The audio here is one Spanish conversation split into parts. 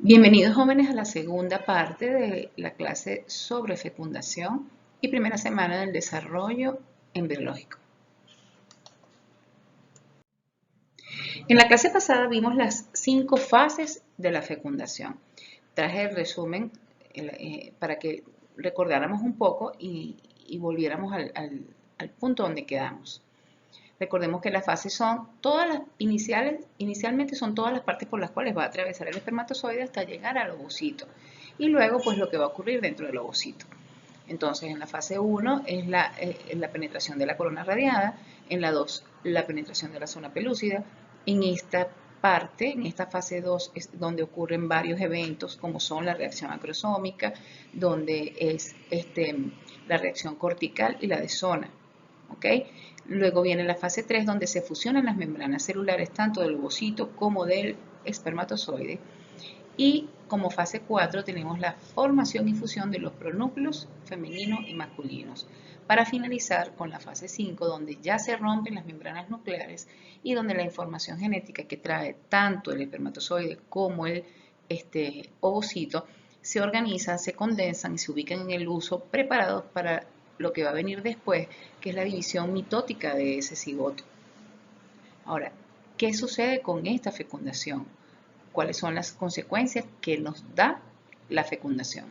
Bienvenidos jóvenes a la segunda parte de la clase sobre fecundación y primera semana del desarrollo embriológico. En la clase pasada vimos las 5 fases de la fecundación. Traje el resumen para que recordáramos un poco y volviéramos al punto donde quedamos. Recordemos que las fases son todas las inicialmente son todas las partes por las cuales va a atravesar el espermatozoide hasta llegar al ovocito. Y luego, pues lo que va a ocurrir dentro del ovocito. Entonces, en la fase 1 es la penetración de la corona radiada, en la 2 la penetración de la zona pelúcida. En esta parte, en esta fase 2, es donde ocurren varios eventos como son la reacción acrosómica, donde es la reacción cortical y la de zona. ¿Ok? Luego viene la fase 3, donde se fusionan las membranas celulares tanto del ovocito como del espermatozoide. Y como fase 4 tenemos la formación y fusión de los pronúcleos femeninos y masculinos. Para finalizar con la fase 5, donde ya se rompen las membranas nucleares y donde la información genética que trae tanto el espermatozoide como el ovocito se organizan, se condensan y se ubican en el uso preparados para lo que va a venir después, que es la división mitótica de ese cigoto. Ahora, ¿qué sucede con esta fecundación? ¿Cuáles son las consecuencias que nos da la fecundación?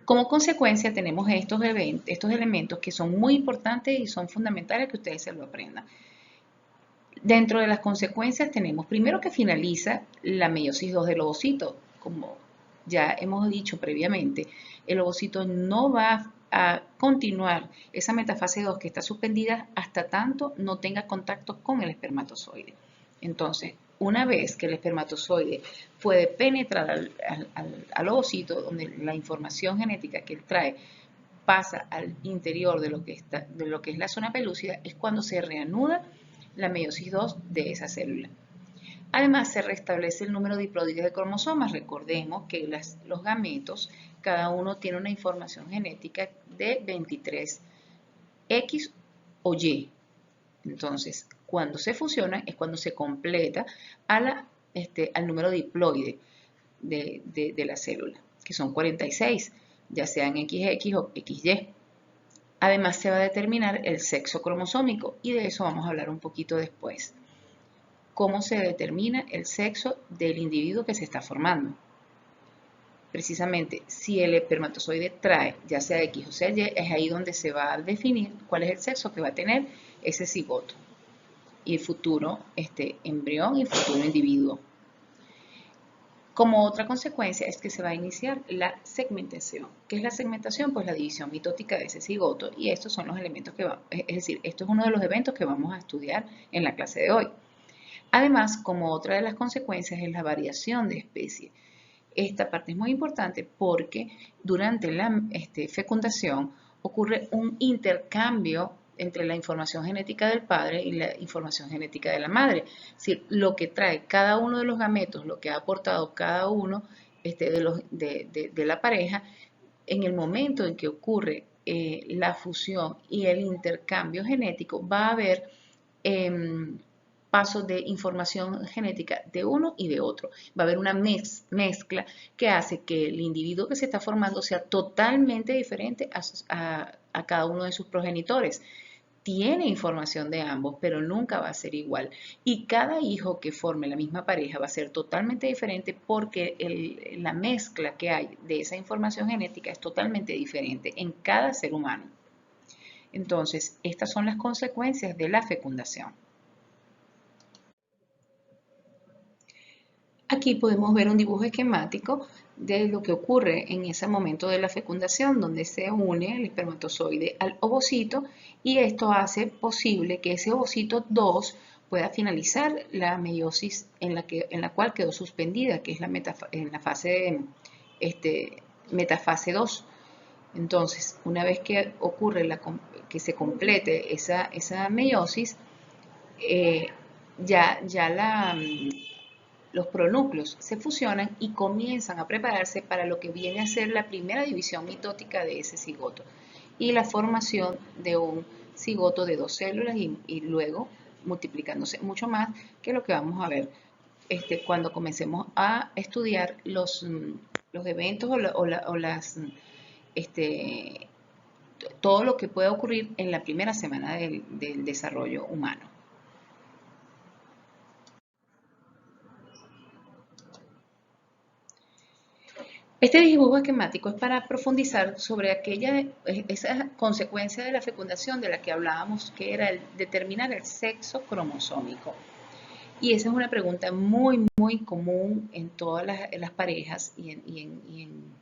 Como consecuencia tenemos estos elementos que son muy importantes y son fundamentales que ustedes se lo aprendan. Dentro de las consecuencias tenemos primero que finaliza la meiosis 2 del ovocito. Como ya hemos dicho previamente, el ovocito no va a continuar esa metafase 2 que está suspendida hasta tanto no tenga contacto con el espermatozoide. Entonces, una vez que el espermatozoide puede penetrar al ovocito, donde la información genética que él trae pasa al interior de lo que es la zona pelúcida, es cuando se reanuda la meiosis 2 de esa célula. Además, se restablece el número diploides de cromosomas. Recordemos que los gametos, cada uno tiene una información genética de 23X o Y. Entonces, cuando se fusionan es cuando se completa al número diploide de la célula, que son 46, ya sean XX o XY. Además, se va a determinar el sexo cromosómico y de eso vamos a hablar un poquito después. ¿Cómo se determina el sexo del individuo que se está formando? Precisamente, si el espermatozoide trae, ya sea X o sea Y, es ahí donde se va a definir cuál es el sexo que va a tener ese cigoto y el futuro embrión y el futuro individuo. Como otra consecuencia es que se va a iniciar la segmentación. ¿Qué es la segmentación? Pues la división mitótica de ese cigoto, y estos son los elementos es decir, esto es uno de los eventos que vamos a estudiar en la clase de hoy. Además, como otra de las consecuencias es la variación de especie. Esta parte es muy importante porque durante la fecundación ocurre un intercambio entre la información genética del padre y la información genética de la madre. Es decir, lo que trae cada uno de los gametos, lo que ha aportado cada uno de la pareja, en el momento en que ocurre la fusión y el intercambio genético, va a haber pasos de información genética de uno y de otro. Va a haber una mezcla que hace que el individuo que se está formando sea totalmente diferente a cada uno de sus progenitores. Tiene información de ambos, pero nunca va a ser igual. Y cada hijo que forme la misma pareja va a ser totalmente diferente porque la mezcla que hay de esa información genética es totalmente diferente en cada ser humano. Entonces, estas son las consecuencias de la fecundación. Aquí podemos ver un dibujo esquemático de lo que ocurre en ese momento de la fecundación, donde se une el espermatozoide al ovocito y esto hace posible que ese ovocito 2 pueda finalizar la meiosis en la cual quedó suspendida, que es en la fase metafase 2. Entonces, una vez que ocurre que se complete esa meiosis, ya los pronúcleos se fusionan y comienzan a prepararse para lo que viene a ser la primera división mitótica de ese cigoto y la formación de un cigoto de 2 células y luego multiplicándose mucho más, que es lo que vamos a ver cuando comencemos a estudiar los eventos o las, este, todo lo que puede ocurrir en la primera semana del desarrollo humano. Este dibujo esquemático es para profundizar sobre esa consecuencia de la fecundación de la que hablábamos, que era el determinar el sexo cromosómico. Y esa es una pregunta muy, muy común en todas las parejas y en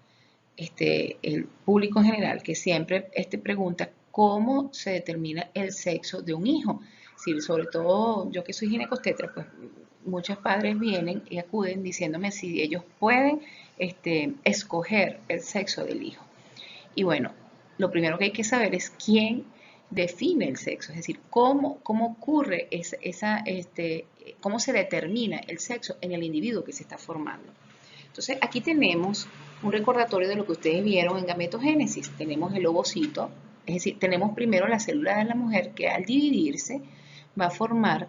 el público en general, que siempre pregunta cómo se determina el sexo de un hijo. Sí, sobre todo yo que soy ginecostetra, pues muchos padres vienen y acuden diciéndome si ellos pueden escoger el sexo del hijo. Y bueno, lo primero que hay que saber es quién define el sexo, es decir, cómo ocurre cómo se determina el sexo en el individuo que se está formando. Entonces, aquí tenemos un recordatorio de lo que ustedes vieron en gametogénesis. Tenemos el ovocito, es decir, tenemos primero la célula de la mujer que al dividirse va a formar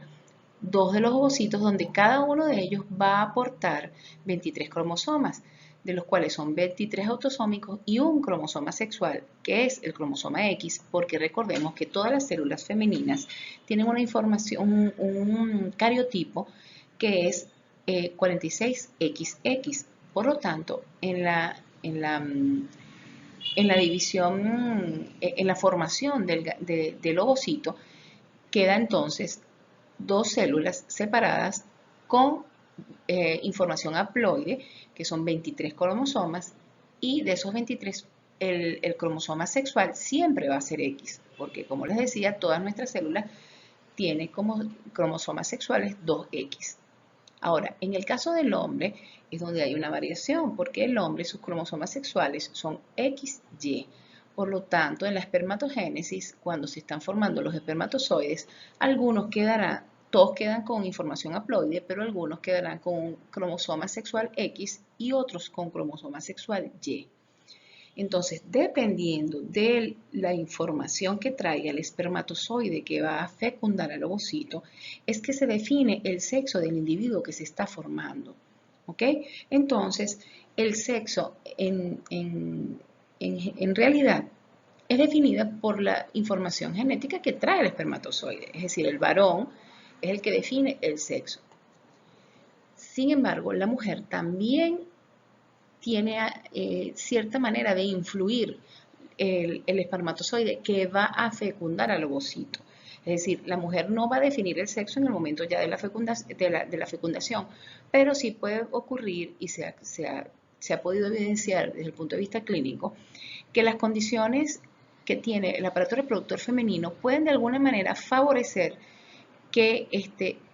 dos de los ovocitos donde cada uno de ellos va a aportar 23 cromosomas, de los cuales son 23 autosómicos y un cromosoma sexual, que es el cromosoma X, porque recordemos que todas las células femeninas tienen una información, un cariotipo que es 46XX. Por lo tanto, en la división, en la formación del ovocito, queda entonces dos células separadas con información haploide, que son 23 cromosomas, y de esos 23, el cromosoma sexual siempre va a ser X, porque como les decía, todas nuestras células tienen como cromosomas sexuales 2X. Ahora, en el caso del hombre es donde hay una variación, porque el hombre, sus cromosomas sexuales son XY. Por lo tanto, en la espermatogénesis, cuando se están formando los espermatozoides, todos quedan con información haploide, pero algunos quedarán con un cromosoma sexual X y otros con cromosoma sexual Y. Entonces, dependiendo de la información que traiga el espermatozoide que va a fecundar al ovocito, es que se define el sexo del individuo que se está formando. ¿Ok? Entonces, el sexo en realidad es definida por la información genética que trae el espermatozoide. Es decir, el varón es el que define el sexo. Sin embargo, la mujer también tiene cierta manera de influir el espermatozoide que va a fecundar al ovocito. Es decir, la mujer no va a definir el sexo en el momento ya de la fecundación, pero sí puede ocurrir y se ha podido evidenciar desde el punto de vista clínico que las condiciones que tiene el aparato reproductor femenino pueden de alguna manera favorecer que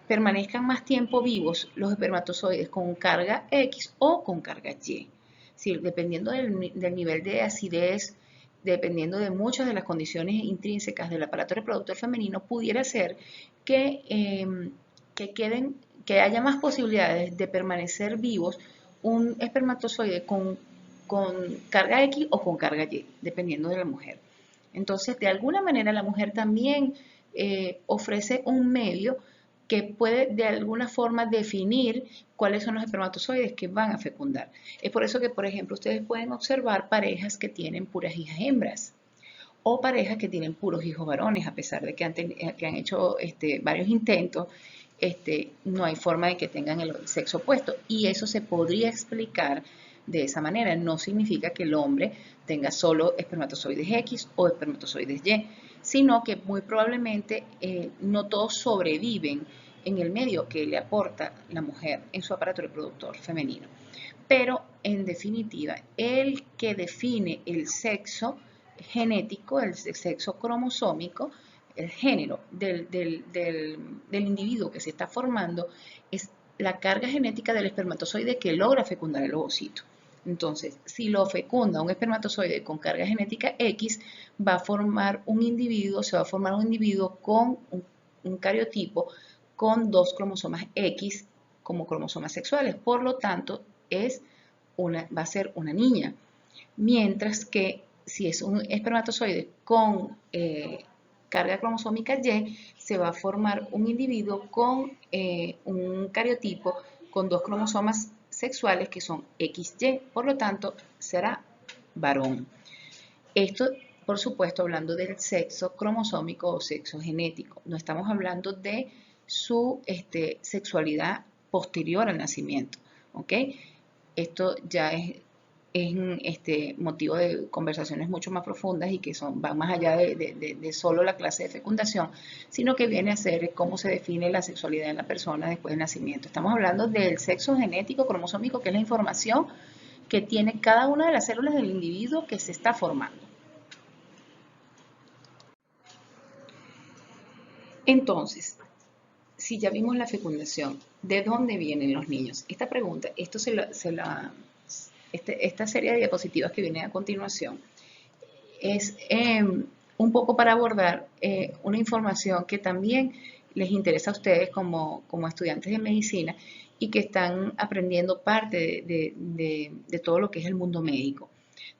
permanezcan más tiempo vivos los espermatozoides con carga X o con carga Y. Sí, dependiendo del nivel de acidez, dependiendo de muchas de las condiciones intrínsecas del aparato reproductor femenino, pudiera ser que haya más posibilidades de permanecer vivos un espermatozoide con carga X o con carga Y, dependiendo de la mujer. Entonces, de alguna manera, la mujer también ofrece un medio que puede de alguna forma definir cuáles son los espermatozoides que van a fecundar. Es por eso que, por ejemplo, ustedes pueden observar parejas que tienen puras hijas hembras o parejas que tienen puros hijos varones, a pesar de que han hecho varios intentos, no hay forma de que tengan el sexo opuesto. Y eso se podría explicar de esa manera. No significa que el hombre tenga solo espermatozoides X o espermatozoides Y, sino que muy probablemente no todos sobreviven en el medio que le aporta la mujer en su aparato reproductor femenino. Pero en definitiva, el que define el sexo genético, el sexo cromosómico, el género del individuo que se está formando, es la carga genética del espermatozoide que logra fecundar el ovocito. Entonces, si lo fecunda un espermatozoide con carga genética X, va a formar un individuo, se va a formar un individuo con un cariotipo con dos cromosomas X como cromosomas sexuales. Por lo tanto, va a ser una niña. Mientras que si es un espermatozoide con carga cromosómica Y, se va a formar un individuo con un cariotipo con 2 cromosomas sexuales que son XY, por lo tanto será varón. Esto, por supuesto, hablando del sexo cromosómico o sexo genético. No estamos hablando de su sexualidad posterior al nacimiento, ¿ok? Esto ya es motivo de conversaciones mucho más profundas y que van más allá de solo la clase de fecundación, sino que viene a ser cómo se define la sexualidad en la persona después del nacimiento. Estamos hablando del sexo genético cromosómico, que es la información que tiene cada una de las células del individuo que se está formando. Entonces, si ya vimos la fecundación, ¿de dónde vienen los niños? Esta pregunta, esta serie de diapositivas que viene a continuación es un poco para abordar una información que también les interesa a ustedes como estudiantes de medicina y que están aprendiendo parte de todo lo que es el mundo médico.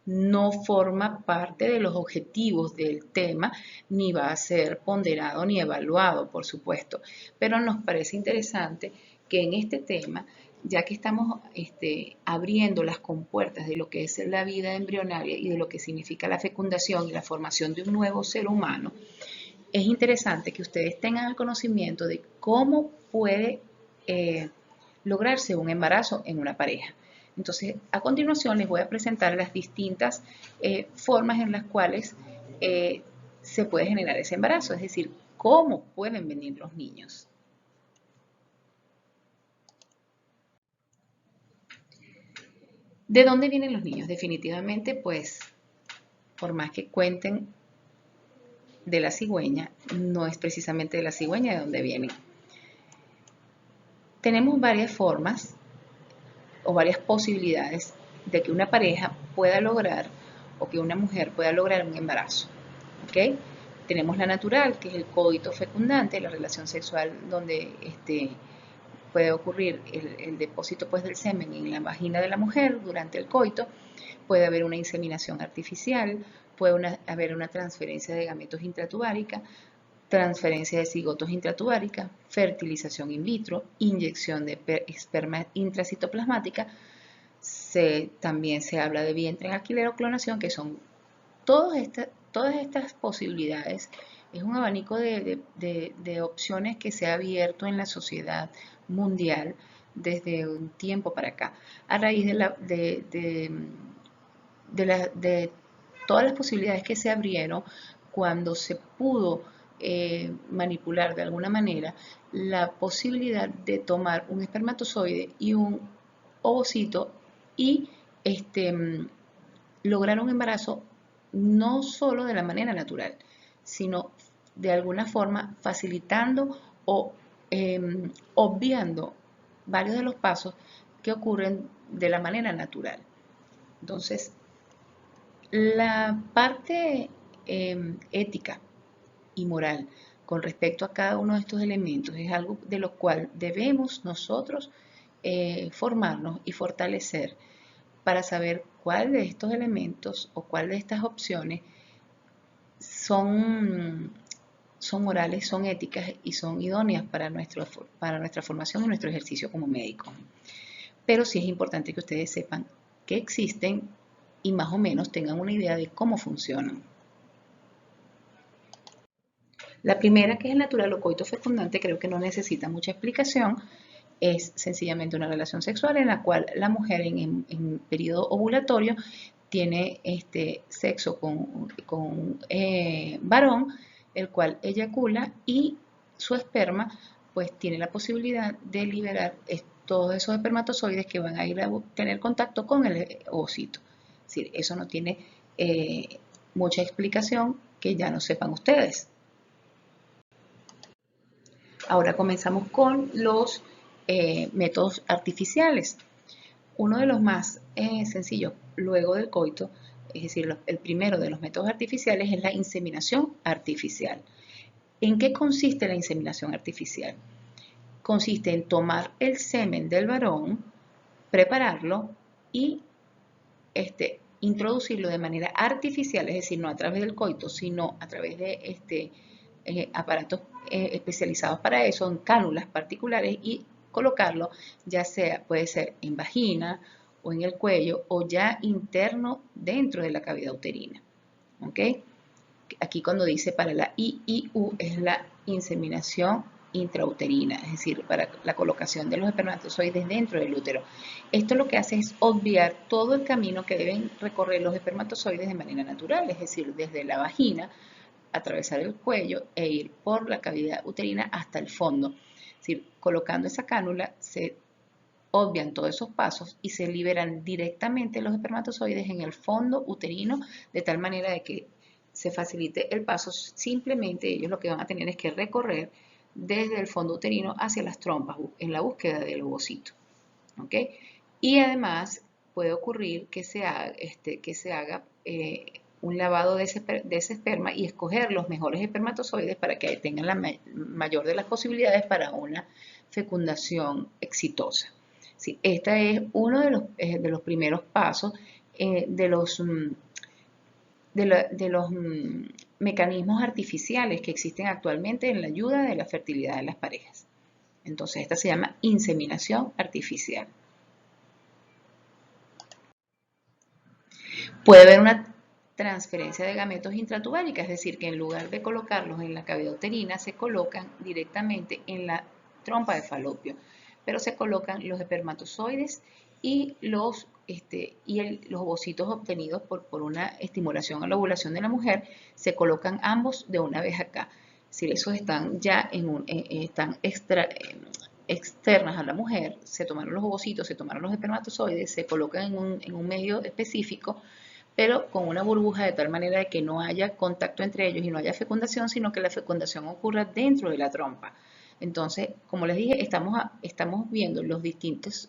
No forma parte de los objetivos del tema, ni va a ser ponderado ni evaluado, por supuesto, pero nos parece interesante que en este tema, ya que estamos abriendo las compuertas de lo que es la vida embrionaria y de lo que significa la fecundación y la formación de un nuevo ser humano, es interesante que ustedes tengan el conocimiento de cómo puede lograrse un embarazo en una pareja. Entonces, a continuación les voy a presentar las distintas formas en las cuales se puede generar ese embarazo, es decir, cómo pueden venir los niños. ¿De dónde vienen los niños? Definitivamente, pues, por más que cuenten de la cigüeña, no es precisamente de la cigüeña de donde vienen. Tenemos varias formas o varias posibilidades de que una pareja pueda lograr o que una mujer pueda lograr un embarazo. ¿Ok? Tenemos la natural, que es el coito fecundante, la relación sexual donde puede ocurrir el depósito pues, del semen en la vagina de la mujer durante el coito. Puede haber una inseminación artificial, puede haber una transferencia de gametos intratubárica, transferencia de cigotos intratubárica, fertilización in vitro, inyección de esperma intracitoplasmática. También se habla de vientre en alquiler o clonación, que son todas estas posibilidades. Es un abanico de opciones que se ha abierto en la sociedad mundial desde un tiempo para acá, a raíz de todas las posibilidades que se abrieron cuando se pudo manipular de alguna manera la posibilidad de tomar un espermatozoide y un ovocito y lograr un embarazo no solo de la manera natural, sino de alguna forma facilitando o obviando varios de los pasos que ocurren de la manera natural. Entonces, la parte ética y moral con respecto a cada uno de estos elementos es algo de lo cual debemos nosotros formarnos y fortalecer para saber cuál de estos elementos o cuál de estas opciones son morales, son éticas y son idóneas para nuestra formación y nuestro ejercicio como médicos. Pero sí es importante que ustedes sepan que existen y más o menos tengan una idea de cómo funcionan. La primera, que es el natural o coito fecundante, creo que no necesita mucha explicación. Es sencillamente una relación sexual en la cual la mujer en periodo ovulatorio tiene sexo con varón, el cual eyacula y su esperma pues tiene la posibilidad de liberar todos esos espermatozoides que van a ir a tener contacto con el ovocito. Es decir, eso no tiene mucha explicación que ya no sepan ustedes. Ahora comenzamos con los métodos artificiales. Uno de los más sencillos luego del coito, es decir, el primero de los métodos artificiales es la inseminación artificial. ¿En qué consiste la inseminación artificial? Consiste en tomar el semen del varón, prepararlo y introducirlo de manera artificial, es decir, no a través del coito, sino a través de aparatos especializados para eso, en cánulas particulares, y colocarlo, ya sea, puede ser en vagina o en el cuello o ya interno dentro de la cavidad uterina. ¿Ok? Aquí cuando dice para la IIU es la inseminación intrauterina, es decir, para la colocación de los espermatozoides dentro del útero. Esto lo que hace es obviar todo el camino que deben recorrer los espermatozoides de manera natural, es decir, desde la vagina, atravesar el cuello e ir por la cavidad uterina hasta el fondo. Es decir, colocando esa cánula se obvian todos esos pasos y se liberan directamente los espermatozoides en el fondo uterino de tal manera de que se facilite el paso. Simplemente ellos lo que van a tener es que recorrer desde el fondo uterino hacia las trompas en la búsqueda del ovocito. ¿Ok? Y además puede ocurrir que se haga un lavado de ese esperma y escoger los mejores espermatozoides para que tengan la mayor de las posibilidades para una fecundación exitosa. Sí, este es uno de los primeros pasos de los mecanismos artificiales que existen actualmente en la ayuda de la fertilidad de las parejas. Entonces, esta se llama inseminación artificial. Puede haber una transferencia de gametos intratubárica, es decir, que en lugar de colocarlos en la cavidad uterina, se colocan directamente en la trompa de falopio, pero se colocan los espermatozoides y los ovocitos obtenidos por una estimulación a la ovulación de la mujer, se colocan ambos de una vez acá. Es decir, esos están ya están externas a la mujer, se tomaron los ovocitos, se tomaron los espermatozoides, se colocan en un medio específico, pero con una burbuja de tal manera de que no haya contacto entre ellos y no haya fecundación, sino que la fecundación ocurra dentro de la trompa. Entonces, como les dije, estamos viendo los distintos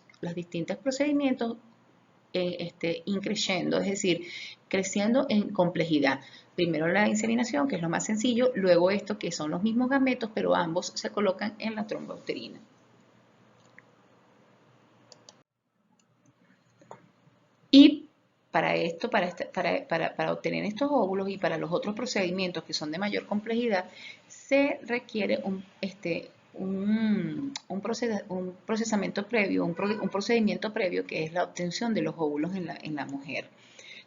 procedimientos increciendo, es decir, creciendo en complejidad. Primero la inseminación, que es lo más sencillo, luego esto, que son los mismos gametos, pero ambos se colocan en la trompa uterina. Y para esto, para obtener estos óvulos y para los otros procedimientos que son de mayor complejidad, se requiere un procesamiento previo, un procedimiento previo que es la obtención de los óvulos en la mujer.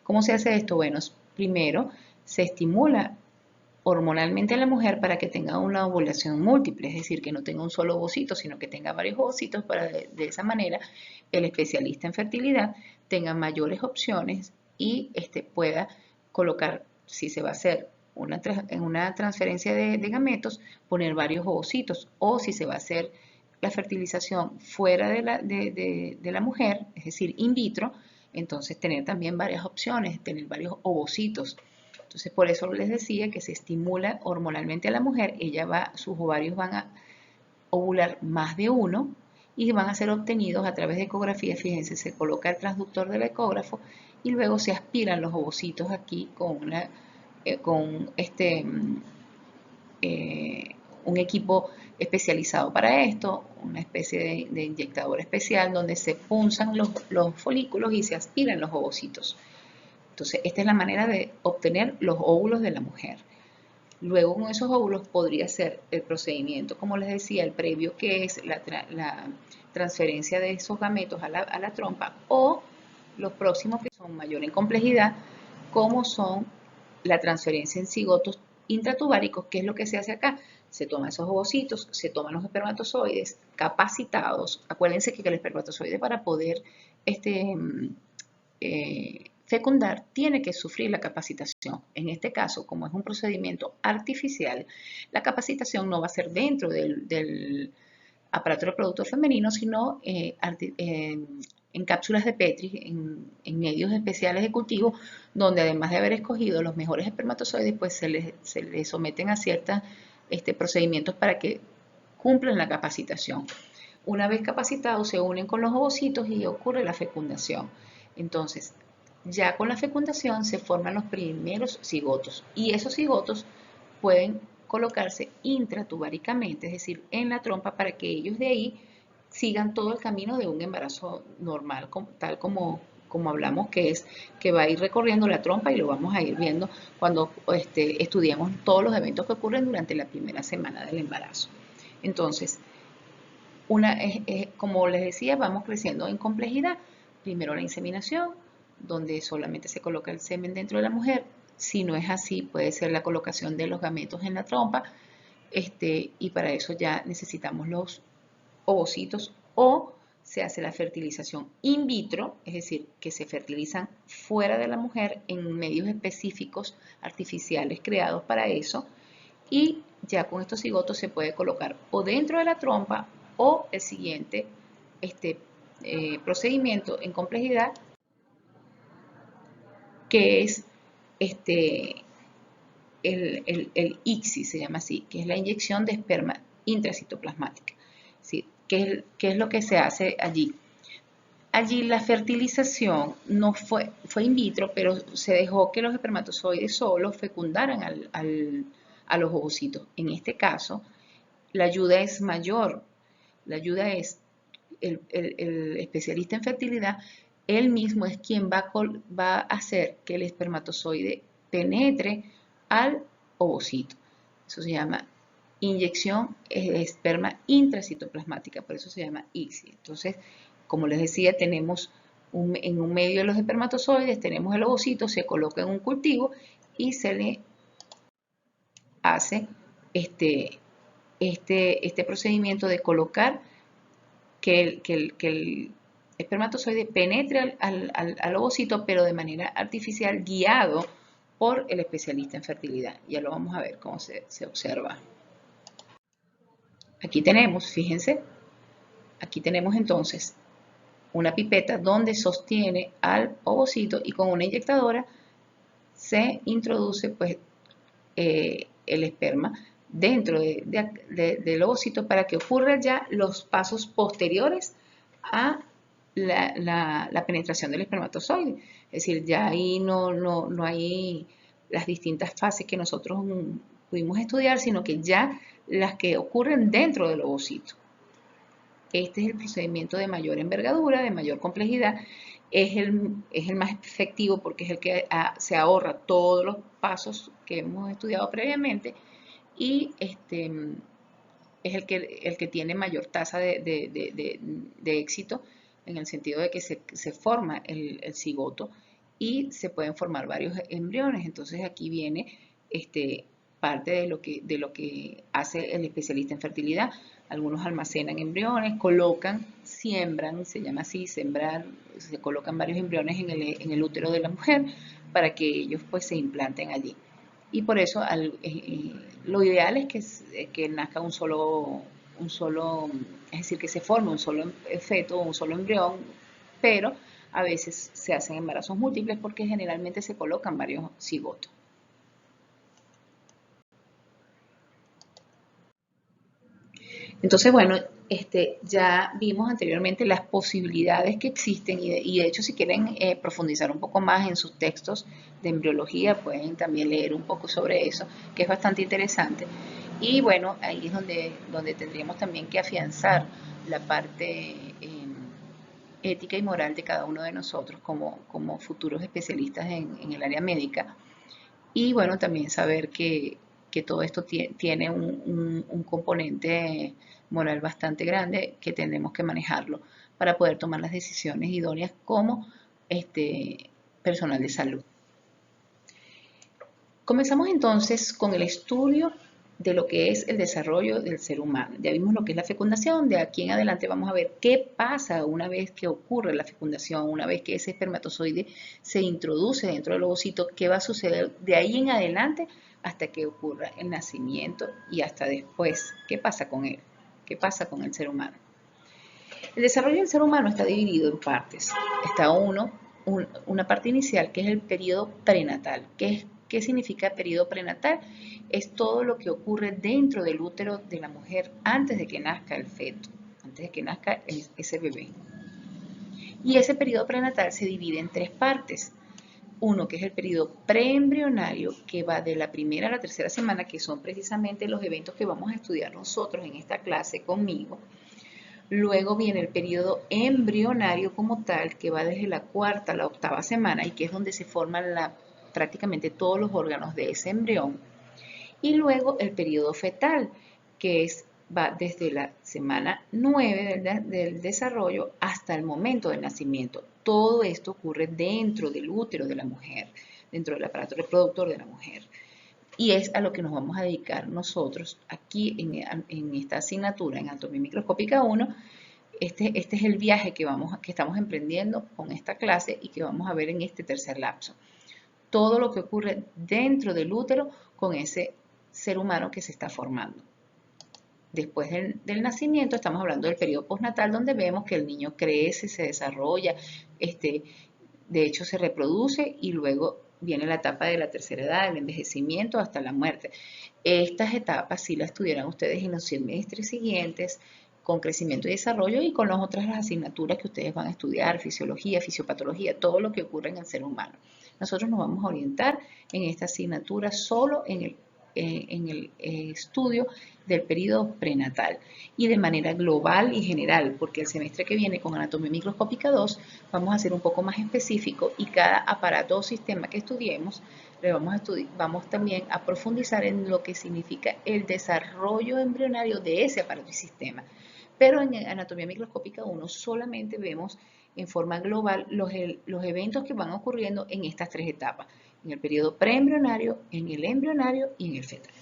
¿Cómo se hace esto? Bueno, primero se estimula hormonalmente a la mujer para que tenga una ovulación múltiple, es decir, que no tenga un solo ovocito, sino que tenga varios ovocitos para de esa manera el especialista en fertilidad tenga mayores opciones y pueda colocar, si se va a hacer en una transferencia de gametos, poner varios ovocitos, o si se va a hacer la fertilización fuera de la mujer, es decir, in vitro, entonces tener también varias opciones, tener varios ovocitos. Entonces, por eso les decía que se estimula hormonalmente a la mujer, sus ovarios van a ovular más de uno y van a ser obtenidos a través de ecografía. Fíjense, se coloca el transductor del ecógrafo y luego se aspiran los ovocitos aquí con un equipo especializado para esto, una especie de inyectador especial donde se punzan los folículos y se aspiran los ovocitos. Entonces, esta es la manera de obtener los óvulos de la mujer. Luego, con esos óvulos podría ser el procedimiento, como les decía, el previo, que es la transferencia de esos gametos a la trompa, o los próximos, que son mayor en complejidad, como son la transferencia en cigotos intratubáricos. ¿Qué es lo que se hace acá? Se toman esos ovocitos, se toman los espermatozoides capacitados. Acuérdense que el espermatozoide, para poder fecundar, tiene que sufrir la capacitación. En este caso, como es un procedimiento artificial, la capacitación no va a ser dentro del aparato reproductor femenino, sino en cápsulas de Petri, en medios especiales de cultivo, donde además de haber escogido los mejores espermatozoides, pues se les someten a ciertos procedimientos para que cumplan la capacitación. Una vez capacitados, se unen con los ovocitos y ocurre la fecundación. Entonces, ya con la fecundación se forman los primeros cigotos, y esos cigotos pueden colocarse intratubáricamente, es decir, en la trompa, para que ellos de ahí sigan todo el camino de un embarazo normal, tal como hablamos, que va a ir recorriendo la trompa, y lo vamos a ir viendo cuando estudiemos todos los eventos que ocurren durante la primera semana del embarazo. Entonces, como les decía, vamos creciendo en complejidad. Primero la inseminación, donde solamente se coloca el semen dentro de la mujer. Si no es así, puede ser la colocación de los gametos en la trompa, y para eso ya necesitamos los ovocitos, o se hace la fertilización in vitro, es decir, que se fertilizan fuera de la mujer en medios específicos artificiales creados para eso, y ya con estos cigotos se puede colocar o dentro de la trompa, o el siguiente procedimiento en complejidad, que es el ICSI, se llama así, que es la inyección de esperma intracitoplasmática. ¿Sí? ¿Qué es lo que se hace allí? Allí la fertilización no fue in vitro, pero se dejó que los espermatozoides solos fecundaran a los ovocitos. En este caso, la ayuda es mayor. La ayuda es el especialista en fertilidad, él mismo es quien va a hacer que el espermatozoide penetre al ovocito. Eso se llama inyección de esperma intracitoplasmática, por eso se llama ICSI. Entonces, como les decía, tenemos en un medio de los espermatozoides, tenemos el ovocito, se coloca en un cultivo y se le hace este procedimiento de colocar que el espermatozoide penetre al ovocito, pero de manera artificial, guiado por el especialista en fertilidad. Ya lo vamos a ver cómo se observa. Aquí tenemos, fíjense, aquí tenemos entonces una pipeta donde sostiene al ovocito y con una inyectadora se introduce pues el esperma dentro del ovocito para que ocurran ya los pasos posteriores a la penetración del espermatozoide. Es decir, ya ahí no hay las distintas fases que nosotros pudimos estudiar, sino que ya las que ocurren dentro del ovocito. Este es el procedimiento de mayor envergadura, de mayor complejidad. Es el más efectivo porque es el que se ahorra todos los pasos que hemos estudiado previamente, y es el que tiene mayor tasa de éxito, en el sentido de que se forma el cigoto y se pueden formar varios embriones. Entonces aquí viene parte de lo que hace el especialista en fertilidad. Algunos almacenan embriones, colocan, siembran, se llama así, sembrar, se colocan varios embriones en el útero de la mujer para que ellos pues se implanten allí. Y por eso lo ideal es que nazca un solo, es decir, que se forme un solo feto, un solo embrión, pero a veces se hacen embarazos múltiples porque generalmente se colocan varios cigotos. Entonces, bueno, ya vimos anteriormente las posibilidades que existen, y de hecho si quieren profundizar un poco más en sus textos de embriología, pueden también leer un poco sobre eso, que es bastante interesante. Y bueno, ahí es donde tendríamos también que afianzar la parte ética y moral de cada uno de nosotros como futuros especialistas en el área médica. Y bueno, también saber que todo esto tiene un componente moral bastante grande, que tenemos que manejarlo para poder tomar las decisiones idóneas como personal de salud. Comenzamos entonces con el estudio de lo que es el desarrollo del ser humano. Ya vimos lo que es la fecundación. De aquí en adelante vamos a ver qué pasa una vez que ocurre la fecundación, una vez que ese espermatozoide se introduce dentro del ovocito, qué va a suceder de ahí en adelante hasta que ocurra el nacimiento y hasta después. ¿Qué pasa con él? ¿Qué pasa con el ser humano? El desarrollo del ser humano está dividido en partes. Está una parte inicial, que es el periodo prenatal. ¿Qué significa periodo prenatal? Es todo lo que ocurre dentro del útero de la mujer antes de que nazca el feto, antes de que nazca ese bebé. Y ese periodo prenatal se divide en tres partes. Uno, que es el periodo preembrionario, que va de la primera a la tercera semana, que son precisamente los eventos que vamos a estudiar nosotros en esta clase conmigo. Luego viene el periodo embrionario como tal, que va desde la cuarta a la octava semana y que es donde se forman prácticamente todos los órganos de ese embrión. Y luego el periodo fetal, que es va desde la semana 9 del desarrollo hasta el momento del nacimiento. Todo esto ocurre dentro del útero de la mujer, dentro del aparato reproductor de la mujer. Y es a lo que nos vamos a dedicar nosotros aquí en esta asignatura en anatomía microscópica 1. Este es el viaje que estamos emprendiendo con esta clase y que vamos a ver en este tercer lapso. Todo lo que ocurre dentro del útero con ese ser humano que se está formando. Después del nacimiento estamos hablando del periodo postnatal, donde vemos que el niño crece, se desarrolla, de hecho se reproduce, y luego viene la etapa de la tercera edad, el envejecimiento hasta la muerte. Estas etapas sí las estudiarán ustedes en los semestres siguientes, con crecimiento y desarrollo, y con las otras asignaturas que ustedes van a estudiar: fisiología, fisiopatología, todo lo que ocurre en el ser humano. Nosotros nos vamos a orientar en esta asignatura solo en el estudio del periodo prenatal, y de manera global y general, porque el semestre que viene con anatomía microscópica 2 vamos a ser un poco más específico, y cada aparato o sistema que estudiemos vamos también a profundizar en lo que significa el desarrollo embrionario de ese aparato y sistema. Pero en anatomía microscópica 1 solamente vemos en forma global los eventos que van ocurriendo en estas tres etapas: en el periodo preembrionario, en el embrionario y en el fetal.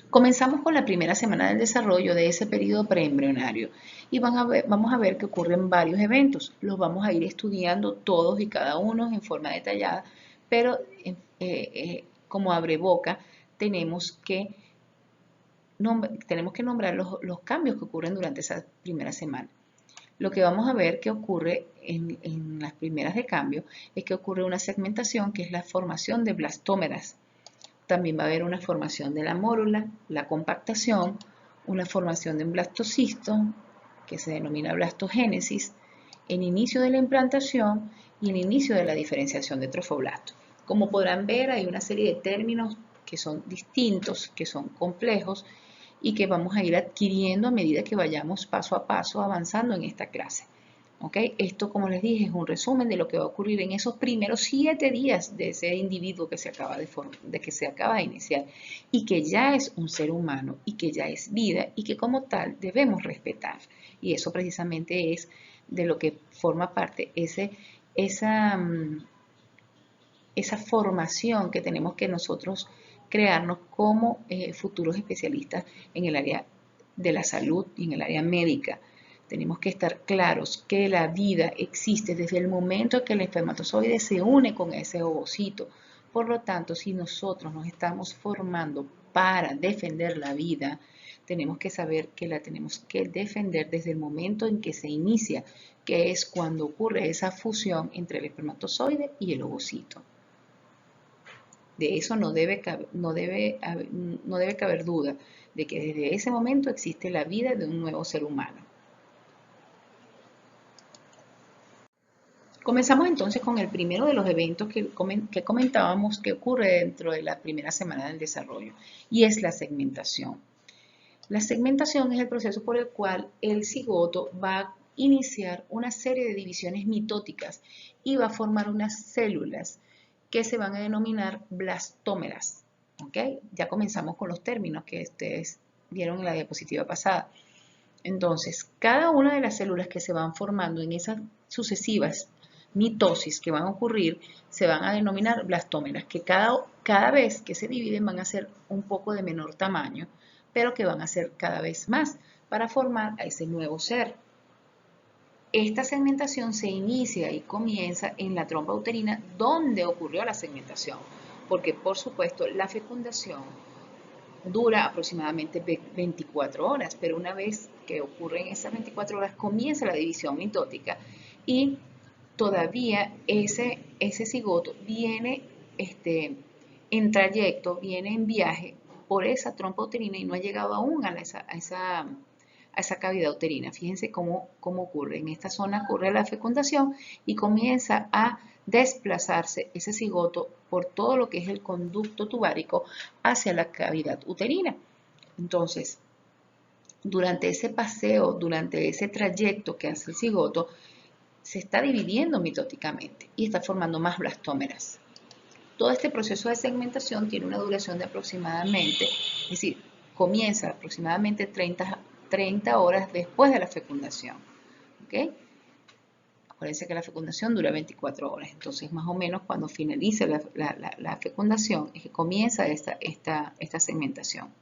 Comenzamos con la primera semana del desarrollo de ese periodo preembrionario, y vamos a ver que ocurren varios eventos. Los vamos a ir estudiando todos y cada uno en forma detallada, pero como abreboca tenemos que nombrar los cambios que ocurren durante esa primera semana. Lo que vamos a ver que ocurre en las primeras de cambio es que ocurre una segmentación, que es la formación de blastómeras. También va a haber una formación de la mórula, la compactación, una formación de un blastocisto, que se denomina blastogénesis, el inicio de la implantación y el inicio de la diferenciación de trofoblastos. Como podrán ver, hay una serie de términos que son distintos, que son complejos, y que vamos a ir adquiriendo a medida que vayamos paso a paso avanzando en esta clase. ¿Okay? Esto, como les dije, es un resumen de lo que va a ocurrir en esos primeros 7 días de ese individuo que se acaba de iniciar, y que ya es un ser humano, y que ya es vida, y que como tal debemos respetar. Y eso precisamente es de lo que forma parte esa formación que tenemos que nosotros crearnos como futuros especialistas en el área de la salud y en el área médica. Tenemos que estar claros que la vida existe desde el momento en que el espermatozoide se une con ese ovocito. Por lo tanto, si nosotros nos estamos formando para defender la vida, tenemos que saber que la tenemos que defender desde el momento en que se inicia, que es cuando ocurre esa fusión entre el espermatozoide y el ovocito. De eso no debe caber duda, de que desde ese momento existe la vida de un nuevo ser humano. Comenzamos entonces con el primero de los eventos que comentábamos que ocurre dentro de la primera semana del desarrollo, y es la segmentación. La segmentación es el proceso por el cual el cigoto va a iniciar una serie de divisiones mitóticas y va a formar unas células que se van a denominar blastómeras. ¿Okay? Ya comenzamos con los términos que ustedes vieron en la diapositiva pasada. Entonces, cada una de las células que se van formando en esas sucesivas mitosis que van a ocurrir se van a denominar blastómeras, que cada vez que se dividen van a ser un poco de menor tamaño, pero que van a ser cada vez más para formar a ese nuevo ser. Esta segmentación se inicia y comienza en la trompa uterina, donde ocurrió la segmentación, porque por supuesto la fecundación dura aproximadamente 24 horas, pero una vez que ocurren esas 24 horas comienza la división mitótica, y todavía ese cigoto viene en trayecto, viene en viaje por esa trompa uterina y no ha llegado aún a esa cavidad uterina. Fíjense cómo ocurre. En esta zona ocurre la fecundación y comienza a desplazarse ese cigoto por todo lo que es el conducto tubárico hacia la cavidad uterina. Entonces, durante ese paseo, durante ese trayecto que hace el cigoto, se está dividiendo mitóticamente y está formando más blastómeras. Todo este proceso de segmentación tiene una duración de aproximadamente, es decir, comienza aproximadamente 30 horas después de la fecundación. ¿Ok? Acuérdense que la fecundación dura 24 horas, entonces más o menos cuando finalice la fecundación es que comienza esta segmentación.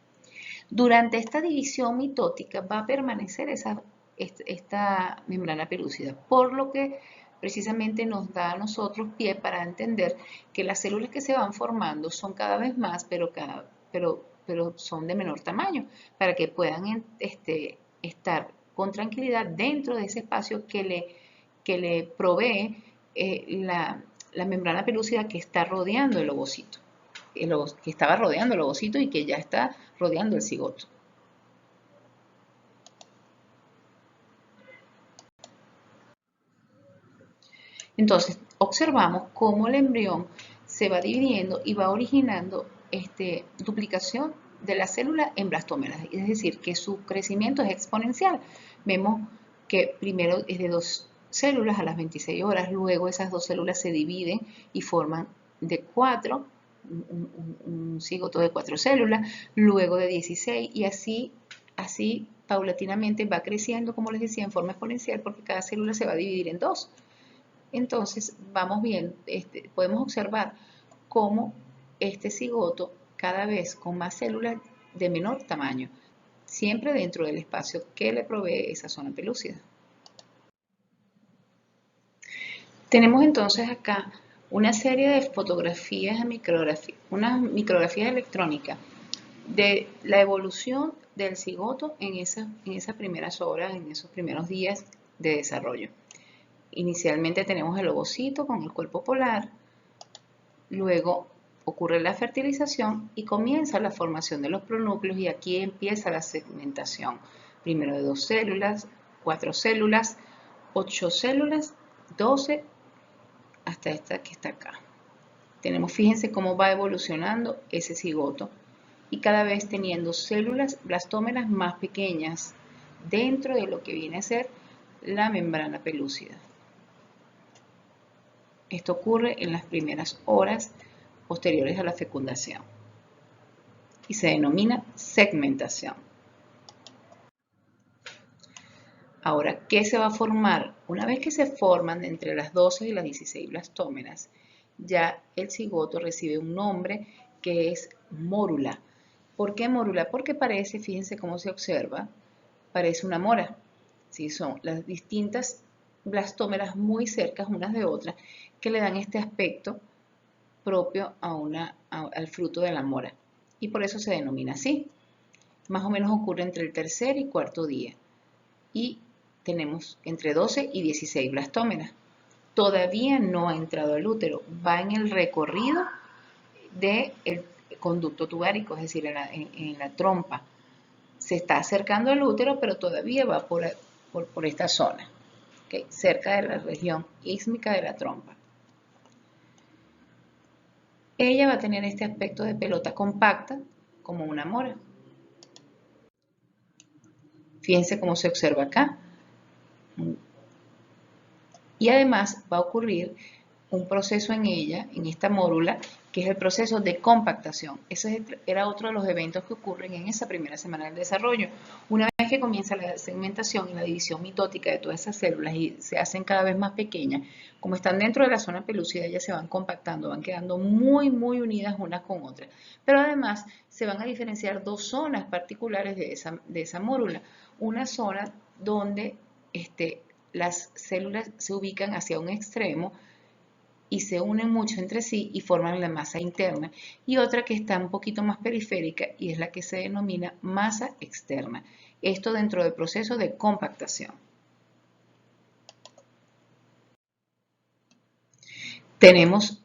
Durante esta división mitótica va a permanecer esta membrana pelúcida, por lo que precisamente nos da a nosotros pie para entender que las células que se van formando son cada vez más, pero son de menor tamaño, para que puedan estar con tranquilidad dentro de ese espacio que le provee la membrana pelúcida que está rodeando el ovocito, que estaba rodeando el ovocito y que ya está rodeando el cigoto. Entonces, observamos cómo el embrión se va dividiendo y va originando duplicación de la célula en blastómeras, es decir, que su crecimiento es exponencial. Vemos que primero es de 2 células a las 26 horas, luego esas 2 células se dividen y forman de 4, un cigoto de 4 células, luego de 16 y así paulatinamente va creciendo, como les decía, en forma exponencial porque cada célula se va a dividir en 2. Entonces, vamos bien, podemos observar cómo este cigoto cada vez con más células de menor tamaño, siempre dentro del espacio que le provee esa zona pelúcida. Tenemos entonces acá una serie de fotografías, unas micrografías electrónicas de la evolución del cigoto en esas primeras horas, en esos primeros días de desarrollo. Inicialmente tenemos el ovocito con el cuerpo polar, luego ocurre la fertilización y comienza la formación de los pronúcleos y aquí empieza la segmentación. Primero de 2 células, 4 células, 8 células, 12 hasta esta que está acá. Fíjense cómo va evolucionando ese cigoto y cada vez teniendo células blastómeras más pequeñas dentro de lo que viene a ser la membrana pelúcida. Esto ocurre en las primeras horas posteriores a la fecundación y se denomina segmentación. Ahora, ¿qué se va a formar? Una vez que se forman entre las 12 y las 16 blastómeras, ya el cigoto recibe un nombre que es mórula. ¿Por qué mórula? Porque parece, fíjense cómo se observa, parece una mora. ¿Sí? Son las distintas blastómeras muy cercas unas de otras que le dan este aspecto propio al fruto de la mora. Y por eso se denomina así. Más o menos ocurre entre el tercer y cuarto día. Y tenemos entre 12 y 16 blastómeras. Todavía no ha entrado al útero, va en el recorrido del conducto tubárico, es decir, en la trompa. Se está acercando al útero, pero todavía va por esta zona, ¿okay? Cerca de la región ísmica de la trompa. Ella va a tener este aspecto de pelota compacta, como una mora. Fíjense cómo se observa acá. Y además va a ocurrir un proceso en ella, en esta mórula, que es el proceso de compactación. Ese era otro de los eventos que ocurren en esa primera semana del desarrollo. Una vez que comienza la segmentación y la división mitótica de todas esas células y se hacen cada vez más pequeñas, como están dentro de la zona pelúcida, ellas se van compactando, van quedando muy, muy unidas unas con otras. Pero además se van a diferenciar 2 zonas particulares de esa mórula. Una zona donde las células se ubican hacia un extremo y se unen mucho entre sí y forman la masa interna, y otra que está un poquito más periférica y es la que se denomina masa externa. Esto dentro del proceso de compactación. Tenemos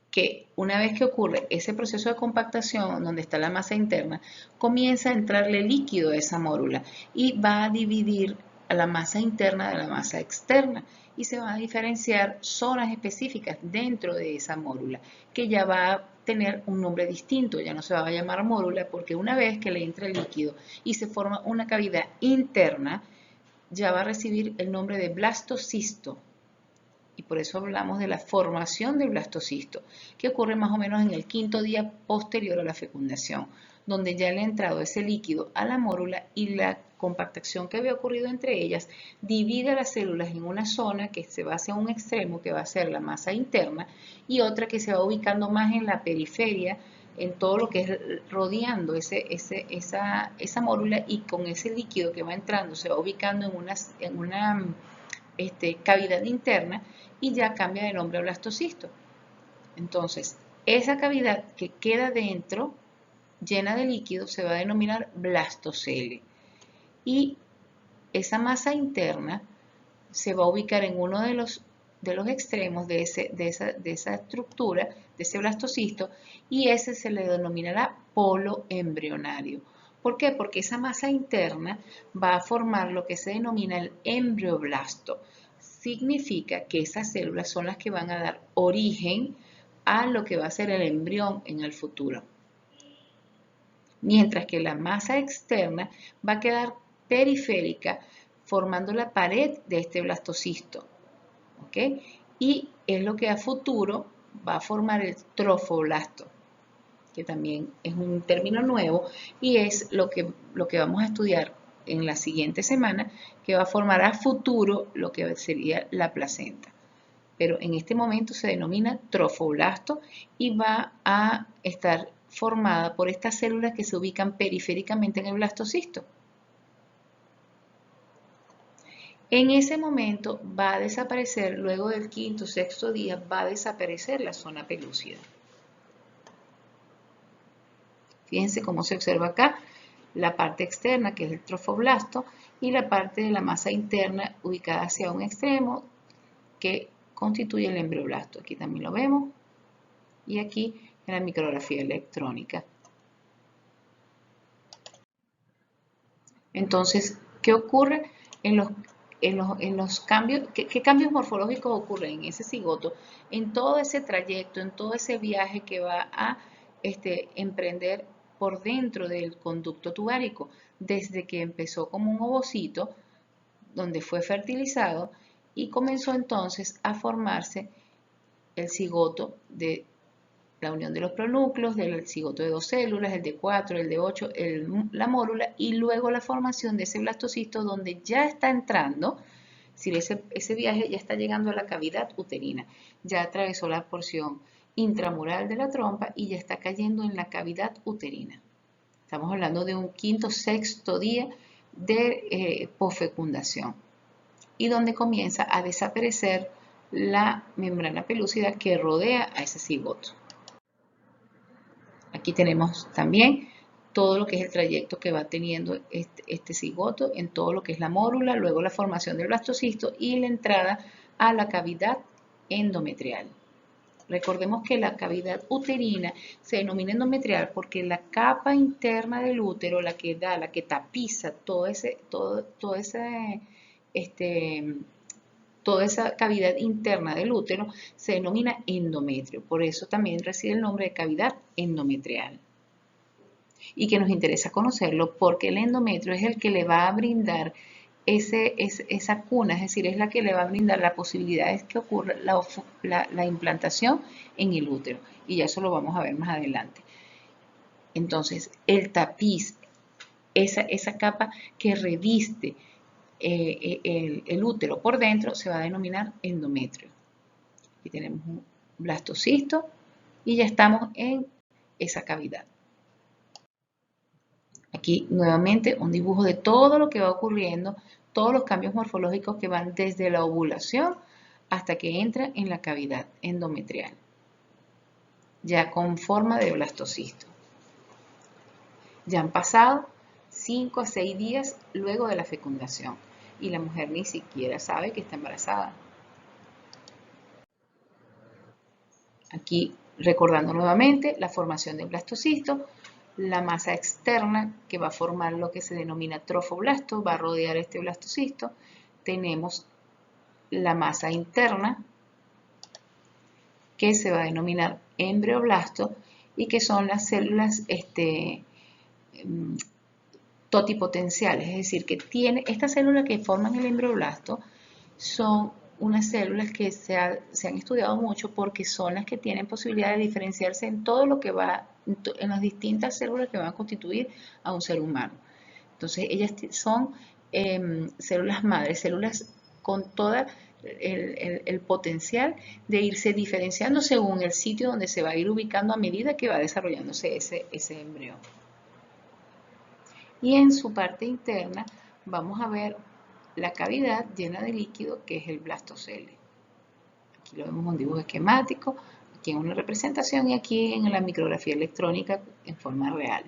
que una vez que ocurre ese proceso de compactación donde está la masa interna, comienza a entrarle líquido a esa mórula y va a dividir a la masa interna de la masa externa y se van a diferenciar zonas específicas dentro de esa mórula que ya va a tener un nombre distinto, ya no se va a llamar mórula porque una vez que le entra el líquido y se forma una cavidad interna, ya va a recibir el nombre de blastocisto. y por eso hablamos de la formación del blastocisto, que ocurre más o menos en el 5.º día posterior a la fecundación, donde ya le ha entrado ese líquido a la mórula y la compactación que había ocurrido entre ellas divide a las células en una zona que se va hacia un extremo, que va a ser la masa interna, y otra que se va ubicando más en la periferia, en todo lo que es rodeando esa mórula, y con ese líquido que va entrando se va ubicando en una cavidad interna y ya cambia de nombre a blastocisto. Entonces, esa cavidad que queda dentro, llena de líquido, se va a denominar blastocele. Y esa masa interna se va a ubicar en uno de los extremos de esa estructura, de ese blastocisto, y ese se le denominará polo embrionario. ¿Por qué? Porque esa masa interna va a formar lo que se denomina el embrioblasto. Significa que esas células son las que van a dar origen a lo que va a ser el embrión en el futuro. Mientras que la masa externa va a quedar periférica, formando la pared de este blastocisto. ¿Ok? Y es lo que a futuro va a formar el trofoblasto, que también es un término nuevo y es lo que vamos a estudiar en la siguiente semana, que va a formar a futuro lo que sería la placenta. Pero en este momento se denomina trofoblasto y va a estar formada por estas células que se ubican periféricamente en el blastocisto. En ese momento va a desaparecer, luego del 5.º, 6.º día, va a desaparecer la zona pelúcida. Fíjense cómo se observa acá la parte externa, que es el trofoblasto, y la parte de la masa interna ubicada hacia un extremo, que constituye el embrioblasto. Aquí también lo vemos, y aquí en la micrografía electrónica. Entonces, ¿qué ocurre en los cambios? ¿Qué cambios morfológicos ocurren en ese cigoto? En todo ese trayecto, en todo ese viaje que va a emprender por dentro del conducto tubárico, desde que empezó como un ovocito, donde fue fertilizado, y comenzó entonces a formarse el cigoto de la unión de los pronúcleos, del cigoto de 2 células, el de 4, el de 8, la mórula, y luego la formación de ese blastocisto donde ya está entrando, si ese viaje ya está llegando a la cavidad uterina, ya atravesó la porción intramural de la trompa y ya está cayendo en la cavidad uterina. Estamos hablando de un 5.º, 6.º día de posfecundación, y donde comienza a desaparecer la membrana pelúcida que rodea a ese cigoto. Aquí tenemos también todo lo que es el trayecto que va teniendo este cigoto en todo lo que es la mórula, luego la formación del blastocisto y la entrada a la cavidad endometrial. Recordemos que la cavidad uterina se denomina endometrial porque la capa interna del útero, la que tapiza toda esa cavidad interna del útero, se denomina endometrio. Por eso también recibe el nombre de cavidad endometrial. Y que nos interesa conocerlo porque el endometrio es el que le va a brindar esa cuna, es decir, es la que le va a brindar la posibilidad de que ocurra la implantación en el útero. Y ya eso lo vamos a ver más adelante. Entonces, el tapiz, esa capa que reviste el útero por dentro, se va a denominar endometrio. Aquí tenemos un blastocisto y ya estamos en esa cavidad. Aquí nuevamente un dibujo de todo lo que va ocurriendo, todos los cambios morfológicos que van desde la ovulación hasta que entra en la cavidad endometrial, ya con forma de blastocisto. Ya han pasado 5 a 6 días luego de la fecundación y la mujer ni siquiera sabe que está embarazada. Aquí recordando nuevamente la formación del blastocisto, la masa externa que va a formar lo que se denomina trofoblasto, va a rodear este blastocisto. Tenemos la masa interna que se va a denominar embrioblasto y que son las células totipotenciales, es decir, que estas células que forman el embrioblasto son unas células que se han estudiado mucho porque son las que tienen posibilidad de diferenciarse en todo lo que va, en las distintas células que van a constituir a un ser humano. Entonces, ellas son células madres, células con todo el potencial de irse diferenciando según el sitio donde se va a ir ubicando a medida que va desarrollándose ese embrión. Y en su parte interna vamos a ver la cavidad llena de líquido que es el blastocele. Aquí lo vemos en un dibujo esquemático, aquí en una representación y aquí en la micrografía electrónica en forma real.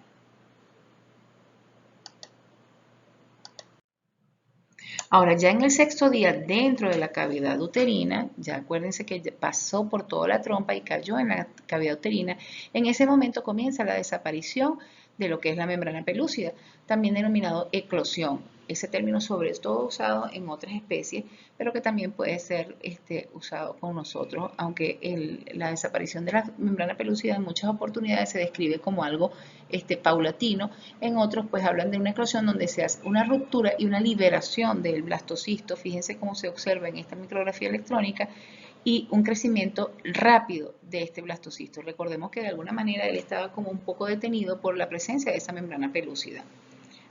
Ahora, ya en el sexto día dentro de la cavidad uterina, ya acuérdense que pasó por toda la trompa y cayó en la cavidad uterina, en ese momento comienza la desaparición de lo que es la membrana pelúcida, también denominado eclosión. Ese término sobre todo usado en otras especies, pero que también puede ser usado con nosotros, aunque la desaparición de la membrana pelúcida en muchas oportunidades se describe como algo paulatino, en otros pues hablan de una eclosión donde se hace una ruptura y una liberación del blastocisto, fíjense cómo se observa en esta micrografía electrónica, y un crecimiento rápido de este blastocisto. Recordemos que de alguna manera él estaba como un poco detenido por la presencia de esa membrana pelúcida.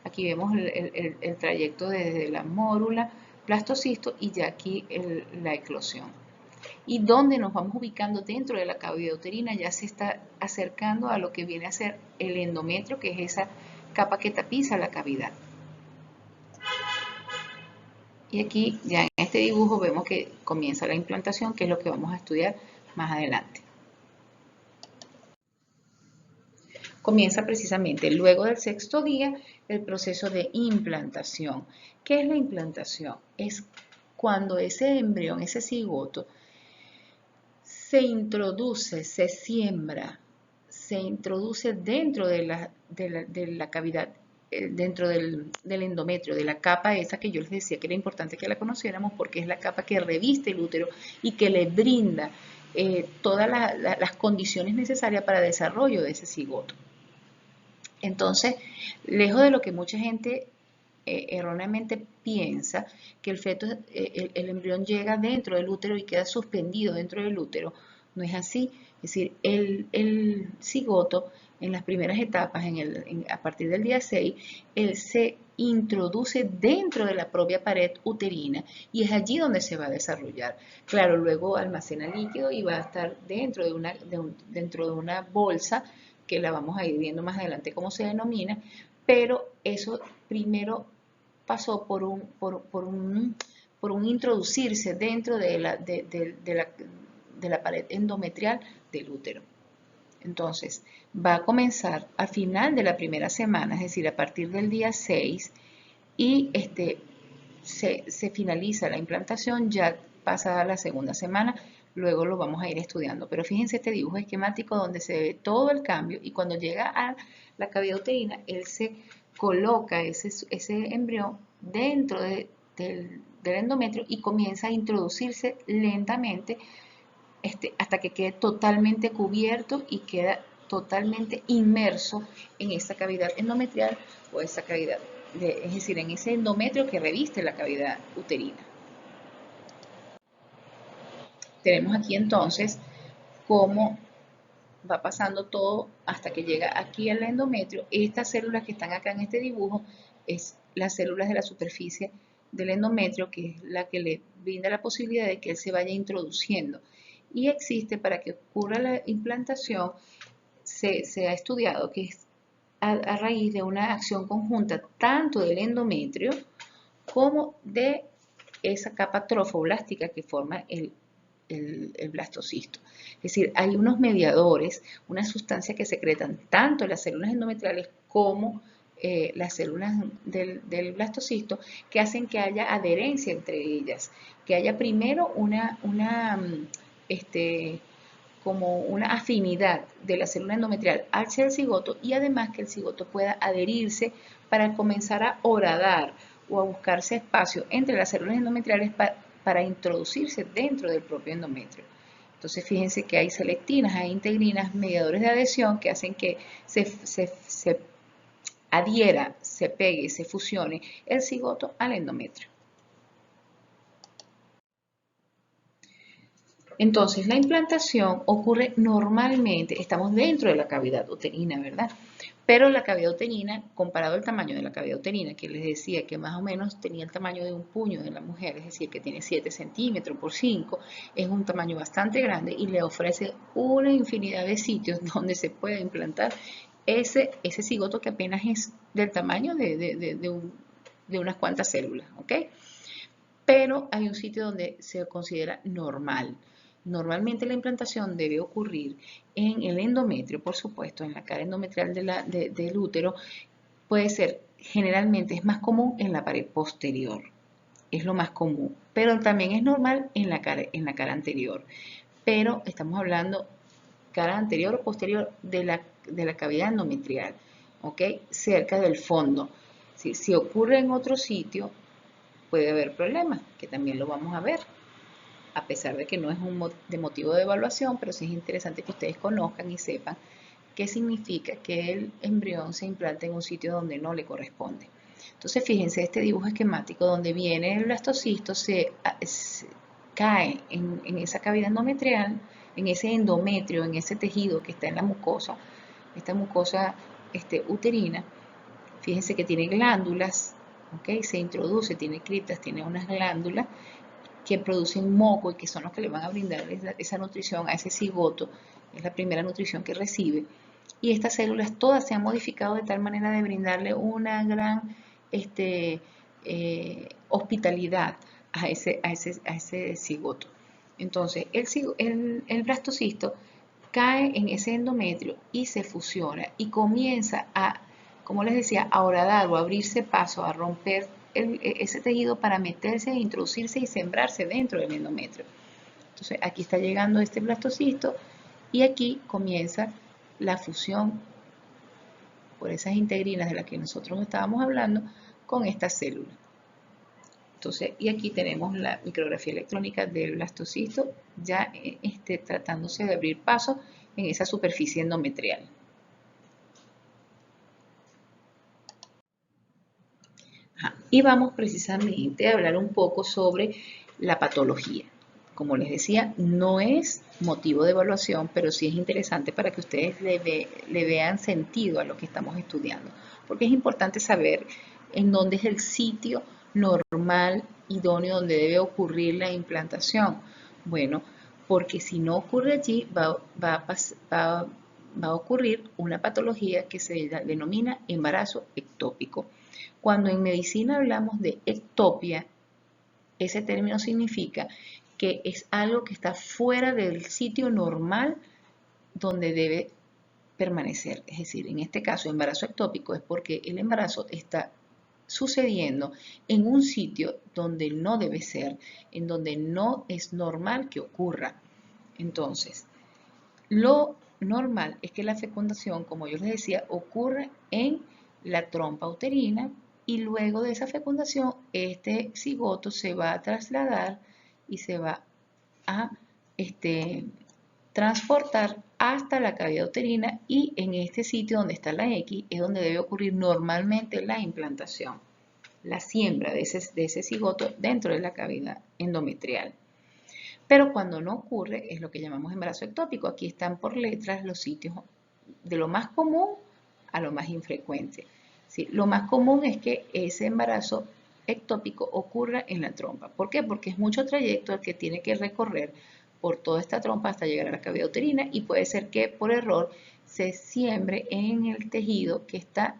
Aquí vemos el trayecto desde la mórula, blastocisto y ya aquí la eclosión. Y donde nos vamos ubicando dentro de la cavidad uterina ya se está acercando a lo que viene a ser el endometrio, que es esa capa que tapiza la cavidad. Y aquí ya en este dibujo vemos que comienza la implantación, que es lo que vamos a estudiar más adelante. Comienza precisamente luego del sexto día el proceso de implantación. ¿Qué es la implantación? Es cuando ese embrión, ese cigoto, se introduce, se siembra, se introduce dentro de la cavidad, dentro del endometrio, de la capa esa que yo les decía que era importante que la conociéramos porque es la capa que reviste el útero y que le brinda todas las condiciones necesarias para el desarrollo de ese cigoto. Entonces, lejos de lo que mucha gente erróneamente piensa, que el feto, el embrión llega dentro del útero y queda suspendido dentro del útero, no es así. Es decir, el cigoto en las primeras etapas, a partir del día 6, él se introduce dentro de la propia pared uterina y es allí donde se va a desarrollar. Claro, luego almacena líquido y va a estar dentro de una bolsa que la vamos a ir viendo más adelante cómo se denomina, pero eso primero pasó por un introducirse dentro de la pared endometrial del útero. Entonces, va a comenzar al final de la primera semana, es decir, a partir del día 6, y se finaliza la implantación ya pasada la segunda semana. Luego lo vamos a ir estudiando, pero fíjense este dibujo esquemático donde se ve todo el cambio y cuando llega a la cavidad uterina, él se coloca ese embrión dentro del endometrio y comienza a introducirse lentamente hasta que quede totalmente cubierto y queda totalmente inmerso en esa cavidad endometrial o esa cavidad, es decir, en ese endometrio que reviste la cavidad uterina. Tenemos aquí entonces cómo va pasando todo hasta que llega aquí al endometrio. Estas células que están acá en este dibujo es las células de la superficie del endometrio, que es la que le brinda la posibilidad de que él se vaya introduciendo. Y existe, para que ocurra la implantación, se ha estudiado que es a raíz de una acción conjunta tanto del endometrio como de esa capa trofoblástica que forma el blastocisto. Es decir, hay unos mediadores, una sustancia que secretan tanto las células endometriales como las células del blastocisto que hacen que haya adherencia entre ellas, que haya primero como una afinidad de la célula endometrial hacia el cigoto y además que el cigoto pueda adherirse para comenzar a horadar o a buscarse espacio entre las células endometriales para introducirse dentro del propio endometrio. Entonces fíjense que hay selectinas, hay integrinas, mediadores de adhesión que hacen que se adhiera, se pegue, se fusione el cigoto al endometrio. Entonces, la implantación ocurre normalmente, estamos dentro de la cavidad uterina, ¿verdad? Pero la cavidad uterina, comparado al tamaño de la cavidad uterina, que les decía que más o menos tenía el tamaño de un puño de la mujer, es decir, que tiene 7 centímetros por 5, es un tamaño bastante grande y le ofrece una infinidad de sitios donde se puede implantar ese cigoto que apenas es del tamaño de unas cuantas células, ¿ok? Pero hay un sitio donde se considera normal. Normalmente la implantación debe ocurrir en el endometrio, por supuesto, en la cara endometrial del útero. Puede ser, generalmente es más común en la pared posterior, es lo más común, pero también es normal en la cara anterior. Pero estamos hablando cara anterior o posterior de la cavidad endometrial, ¿ok? Cerca del fondo. Si ocurre en otro sitio, puede haber problemas, que también lo vamos a ver, a pesar de que no es de motivo de evaluación, pero sí es interesante que ustedes conozcan y sepan qué significa que el embrión se implante en un sitio donde no le corresponde. Entonces, fíjense este dibujo esquemático donde viene el blastocisto, se cae en esa cavidad endometrial, en ese endometrio, en ese tejido que está en la mucosa, esta mucosa uterina. Fíjense que tiene glándulas, ¿ok? Se introduce, tiene criptas, tiene unas glándulas que producen moco y que son los que le van a brindar esa nutrición a ese cigoto, es la primera nutrición que recibe. Y estas células todas se han modificado de tal manera de brindarle una gran hospitalidad a ese cigoto. Entonces, el blastocisto cae en ese endometrio y se fusiona y comienza a, como les decía, a horadar o a abrirse paso, a romper ese tejido para meterse, introducirse y sembrarse dentro del endometrio. Entonces aquí está llegando este blastocisto y aquí comienza la fusión por esas integrinas de las que nosotros estábamos hablando con estas células. Entonces, y aquí tenemos la micrografía electrónica del blastocisto ya tratándose de abrir paso en esa superficie endometrial. Y vamos precisamente a hablar un poco sobre la patología. Como les decía, no es motivo de evaluación, pero sí es interesante para que ustedes le vean sentido a lo que estamos estudiando, porque es importante saber en dónde es el sitio normal, idóneo, donde debe ocurrir la implantación. Bueno, porque si no ocurre allí, va a ocurrir una patología que se denomina embarazo ectópico. Cuando en medicina hablamos de ectopia, ese término significa que es algo que está fuera del sitio normal donde debe permanecer. Es decir, en este caso, embarazo ectópico es porque el embarazo está sucediendo en un sitio donde no debe ser, en donde no es normal que ocurra. Entonces, lo normal es que la fecundación, como yo les decía, ocurre en la trompa uterina y luego de esa fecundación este cigoto se va a trasladar y se va a transportar hasta la cavidad uterina y en este sitio donde está la X es donde debe ocurrir normalmente la implantación, la siembra de ese cigoto dentro de la cavidad endometrial. Pero cuando no ocurre es lo que llamamos embarazo ectópico. Aquí están por letras los sitios de lo más común a lo más infrecuente. ¿Sí? Lo más común es que ese embarazo ectópico ocurra en la trompa. ¿Por qué? Porque es mucho trayecto el que tiene que recorrer por toda esta trompa hasta llegar a la cavidad uterina y puede ser que por error se siembre en el tejido que está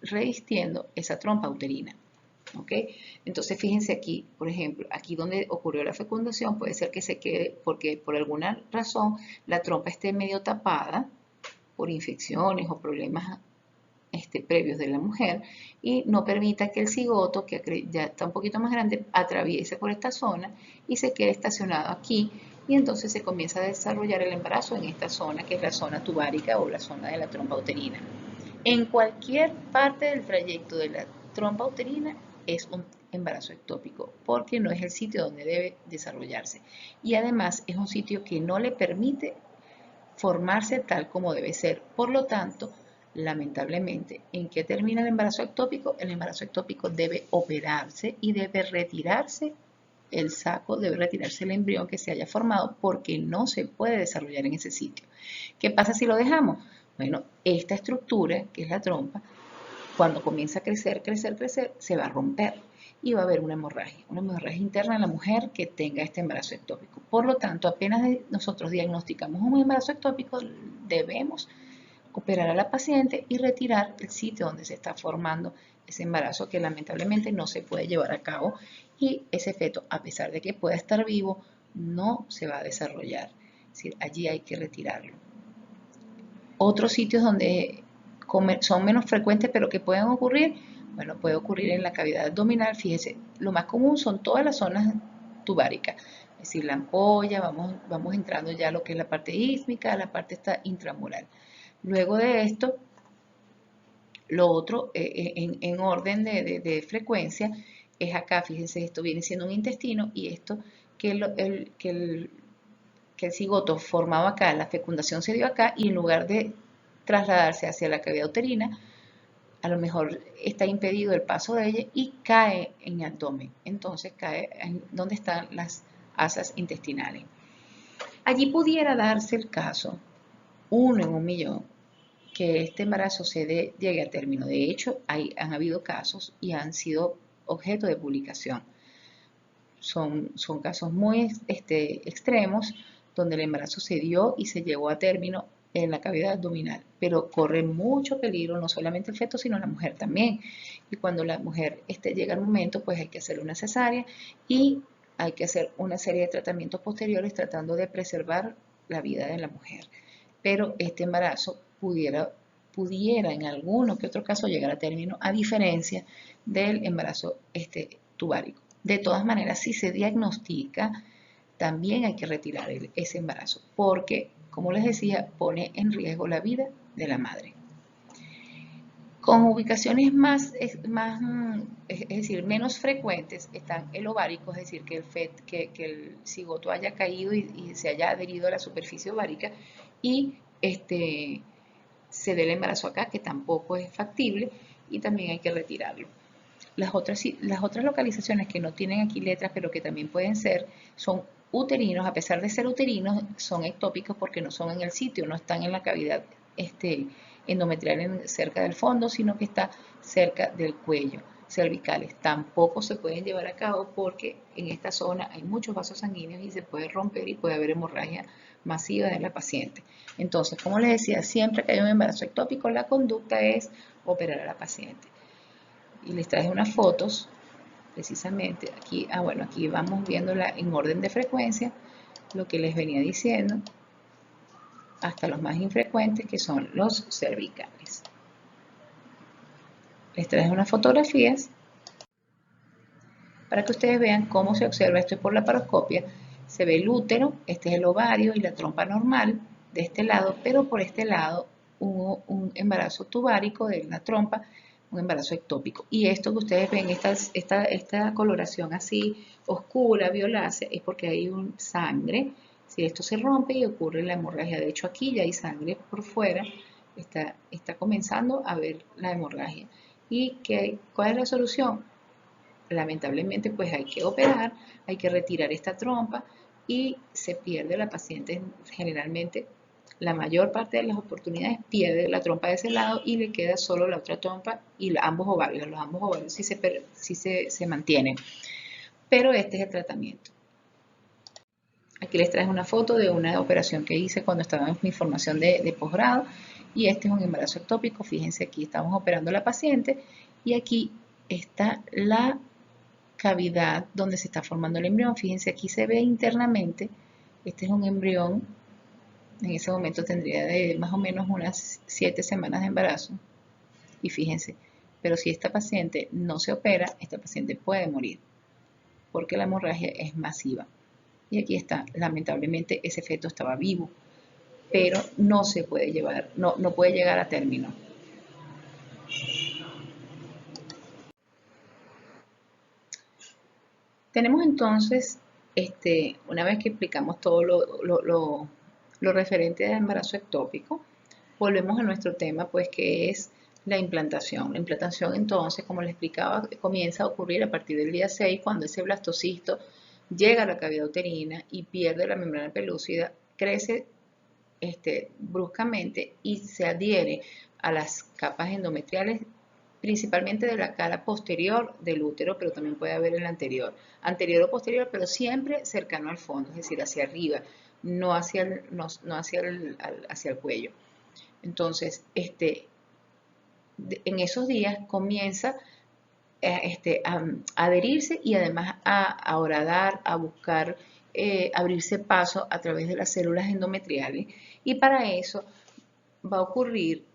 revistiendo esa trompa uterina. ¿Ok? Entonces fíjense aquí, por ejemplo, aquí donde ocurrió la fecundación puede ser que se quede porque por alguna razón la trompa esté medio tapada por infecciones o problemas previos de la mujer y no permita que el cigoto, que ya está un poquito más grande, atraviese por esta zona y se quede estacionado aquí y entonces se comienza a desarrollar el embarazo en esta zona que es la zona tubárica o la zona de la trompa uterina. En cualquier parte del trayecto de la trompa uterina es un embarazo ectópico porque no es el sitio donde debe desarrollarse y además es un sitio que no le permite formarse tal como debe ser. Por lo tanto, lamentablemente, ¿en qué termina el embarazo ectópico? El embarazo ectópico debe operarse y debe retirarse el saco, debe retirarse el embrión que se haya formado porque no se puede desarrollar en ese sitio. ¿Qué pasa si lo dejamos? Bueno, esta estructura, que es la trompa, cuando comienza a crecer, crecer, crecer, se va a romper y va a haber una hemorragia interna en la mujer que tenga este embarazo ectópico. Por lo tanto, apenas nosotros diagnosticamos un embarazo ectópico, debemos operar a la paciente y retirar el sitio donde se está formando ese embarazo que lamentablemente no se puede llevar a cabo y ese feto, a pesar de que pueda estar vivo, no se va a desarrollar. Es decir, allí hay que retirarlo. Otros sitios donde son menos frecuentes pero que pueden ocurrir, bueno, puede ocurrir en la cavidad abdominal. Fíjese, lo más común son todas las zonas tubáricas, es decir, la ampolla, vamos entrando ya a lo que es la parte ísmica, la parte intramural. Luego de esto, lo otro en orden de frecuencia es acá, fíjense, esto viene siendo un intestino y esto que el cigoto formado acá, la fecundación se dio acá y en lugar de trasladarse hacia la cavidad uterina, a lo mejor está impedido el paso de ella y cae en el abdomen. Entonces cae en donde están las asas intestinales. Allí pudiera darse el caso, 1 en 1.000.000, que este embarazo llegue a término. De hecho, han habido casos y han sido objeto de publicación. Son casos muy extremos donde el embarazo se dio y se llevó a término en la cavidad abdominal, pero corre mucho peligro no solamente el feto, sino la mujer también. Y cuando la mujer llega al momento, pues hay que hacer una cesárea y hay que hacer una serie de tratamientos posteriores tratando de preservar la vida de la mujer. Pero este embarazo pudiera en alguno que otro caso llegar a término, a diferencia del embarazo tubárico. De todas maneras, si se diagnostica, también hay que retirar ese embarazo, porque, como les decía, pone en riesgo la vida de la madre. Con ubicaciones es decir, menos frecuentes están el ovárico, es decir, que el cigoto haya caído y se haya adherido a la superficie ovárica y se dé el embarazo acá, que tampoco es factible y también hay que retirarlo. Las otras localizaciones que no tienen aquí letras, pero que también pueden ser, son uterinos. A pesar de ser uterinos, son ectópicos porque no son en el sitio, no están en la cavidad endometrial cerca del fondo, sino que está cerca del cuello. Cervicales tampoco se pueden llevar a cabo porque en esta zona hay muchos vasos sanguíneos y se puede romper y puede haber hemorragia masiva de la paciente. Entonces, como les decía, siempre que hay un embarazo ectópico, la conducta es operar a la paciente. Y les traje unas fotos, precisamente, aquí, bueno, aquí vamos viéndola en orden de frecuencia, lo que les venía diciendo, hasta los más infrecuentes, que son los cervicales. Les traje unas fotografías para que ustedes vean cómo se observa. Esto es por la laparoscopia. Se ve el útero, este es el ovario y la trompa normal de este lado, pero por este lado hubo un embarazo tubárico de la trompa, un embarazo ectópico. Y esto que ustedes ven, esta coloración así oscura, violácea, es porque hay sangre. Si esto se rompe y ocurre la hemorragia, de hecho aquí ya hay sangre por fuera, está comenzando a ver la hemorragia. ¿Y cuál es la solución? Lamentablemente pues hay que operar, hay que retirar esta trompa y se pierde la paciente. Generalmente la mayor parte de las oportunidades pierde la trompa de ese lado y le queda solo la otra trompa y ambos ovarios. Los ambos ovarios sí se mantienen, pero este es el tratamiento. Aquí les traje una foto de una operación que hice cuando estaba en mi formación de posgrado y este es un embarazo ectópico. Fíjense, aquí estamos operando a la paciente y aquí está la cavidad donde se está formando el embrión. Fíjense, aquí se ve internamente, este es un embrión, en ese momento tendría de más o menos unas 7 semanas de embarazo. Y fíjense, pero si esta paciente no se opera, esta paciente puede morir, porque la hemorragia es masiva. Y aquí está, lamentablemente ese feto estaba vivo, pero no se puede llevar, no puede llegar a término. Tenemos entonces, una vez que explicamos todo lo referente al embarazo ectópico, volvemos a nuestro tema, pues que es la implantación. La implantación entonces, como les explicaba, comienza a ocurrir a partir del día 6, cuando ese blastocisto llega a la cavidad uterina y pierde la membrana pelúcida, crece bruscamente y se adhiere a las capas endometriales, principalmente de la cara posterior del útero, pero también puede haber en la anterior o posterior, pero siempre cercano al fondo, es decir, hacia arriba, no hacia hacia el cuello. Entonces, en esos días comienza a adherirse y además a horadar, a buscar abrirse paso a través de las células endometriales, y para eso va a ocurrir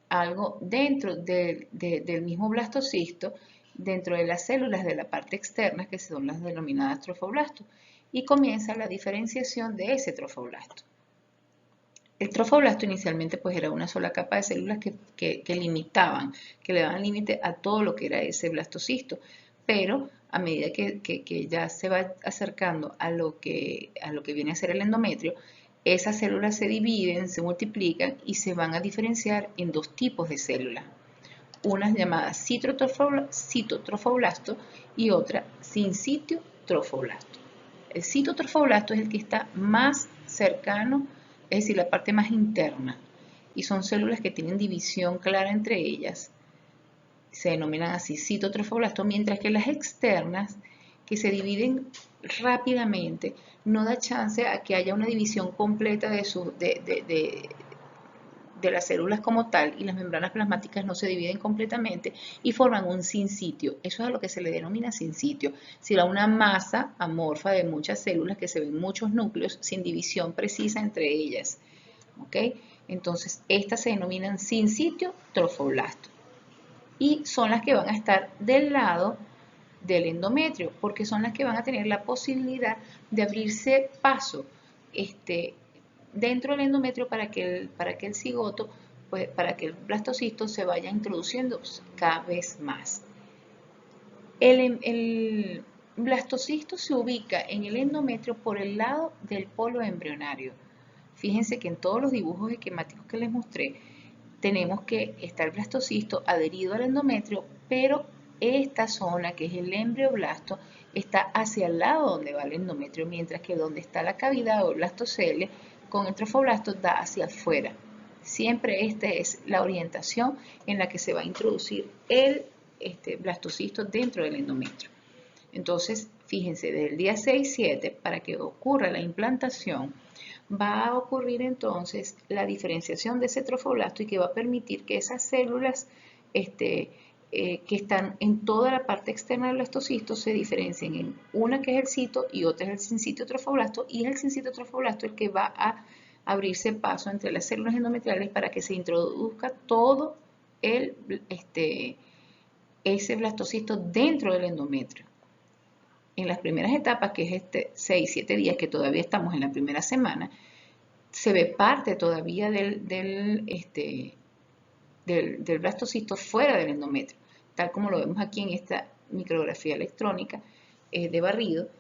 algo dentro del mismo blastocisto, dentro de las células de la parte externa, que son las denominadas trofoblastos, y comienza la diferenciación de ese trofoblasto. El trofoblasto inicialmente pues era una sola capa de células que limitaban, que le daban límite a todo lo que era ese blastocisto, pero a medida que ya se va acercando a lo que viene a ser el endometrio, esas células se dividen, se multiplican y se van a diferenciar en dos tipos de células, unas llamadas citotrofoblasto y otra sincitio trofoblasto. El citotrofoblasto es el que está más cercano, es decir, la parte más interna, y son células que tienen división clara entre ellas, se denominan así citotrofoblasto, mientras que las externas, que se dividen rápidamente, no da chance a que haya una división completa de las células como tal, y las membranas plasmáticas no se dividen completamente y forman un sinsitio. Eso es a lo que se le denomina sinsitio. Si da una masa amorfa de muchas células que se ven muchos núcleos sin división precisa entre ellas. ¿Ok? Entonces, estas se denominan sinsitio trofoblasto y son las que van a estar del lado del endometrio, porque son las que van a tener la posibilidad de abrirse paso dentro del endometrio para que el cigoto, pues, para que el blastocisto se vaya introduciendo cada vez más. El blastocisto se ubica en el endometrio por el lado del polo embrionario. Fíjense que en todos los dibujos esquemáticos que les mostré, tenemos que está el blastocisto adherido al endometrio, pero esta zona, que es el embrioblasto, está hacia el lado donde va el endometrio, mientras que donde está la cavidad o el blastocele con el trofoblasto da hacia afuera. Siempre esta es la orientación en la que se va a introducir el blastocisto dentro del endometrio. Entonces, fíjense, del día 6-7, para que ocurra la implantación, va a ocurrir entonces la diferenciación de ese trofoblasto y que va a permitir que esas células que están en toda la parte externa del blastocisto se diferencien en una que es el cito y otra es el sincitio trofoblasto, y es el sincitio trofoblasto el que va a abrirse paso entre las células endometriales para que se introduzca todo ese blastocisto dentro del endometrio. En las primeras etapas, que es 6-7 días, que todavía estamos en la primera semana, se ve parte todavía del blastocisto fuera del endometrio, tal como lo vemos aquí en esta micrografía electrónica de barrido,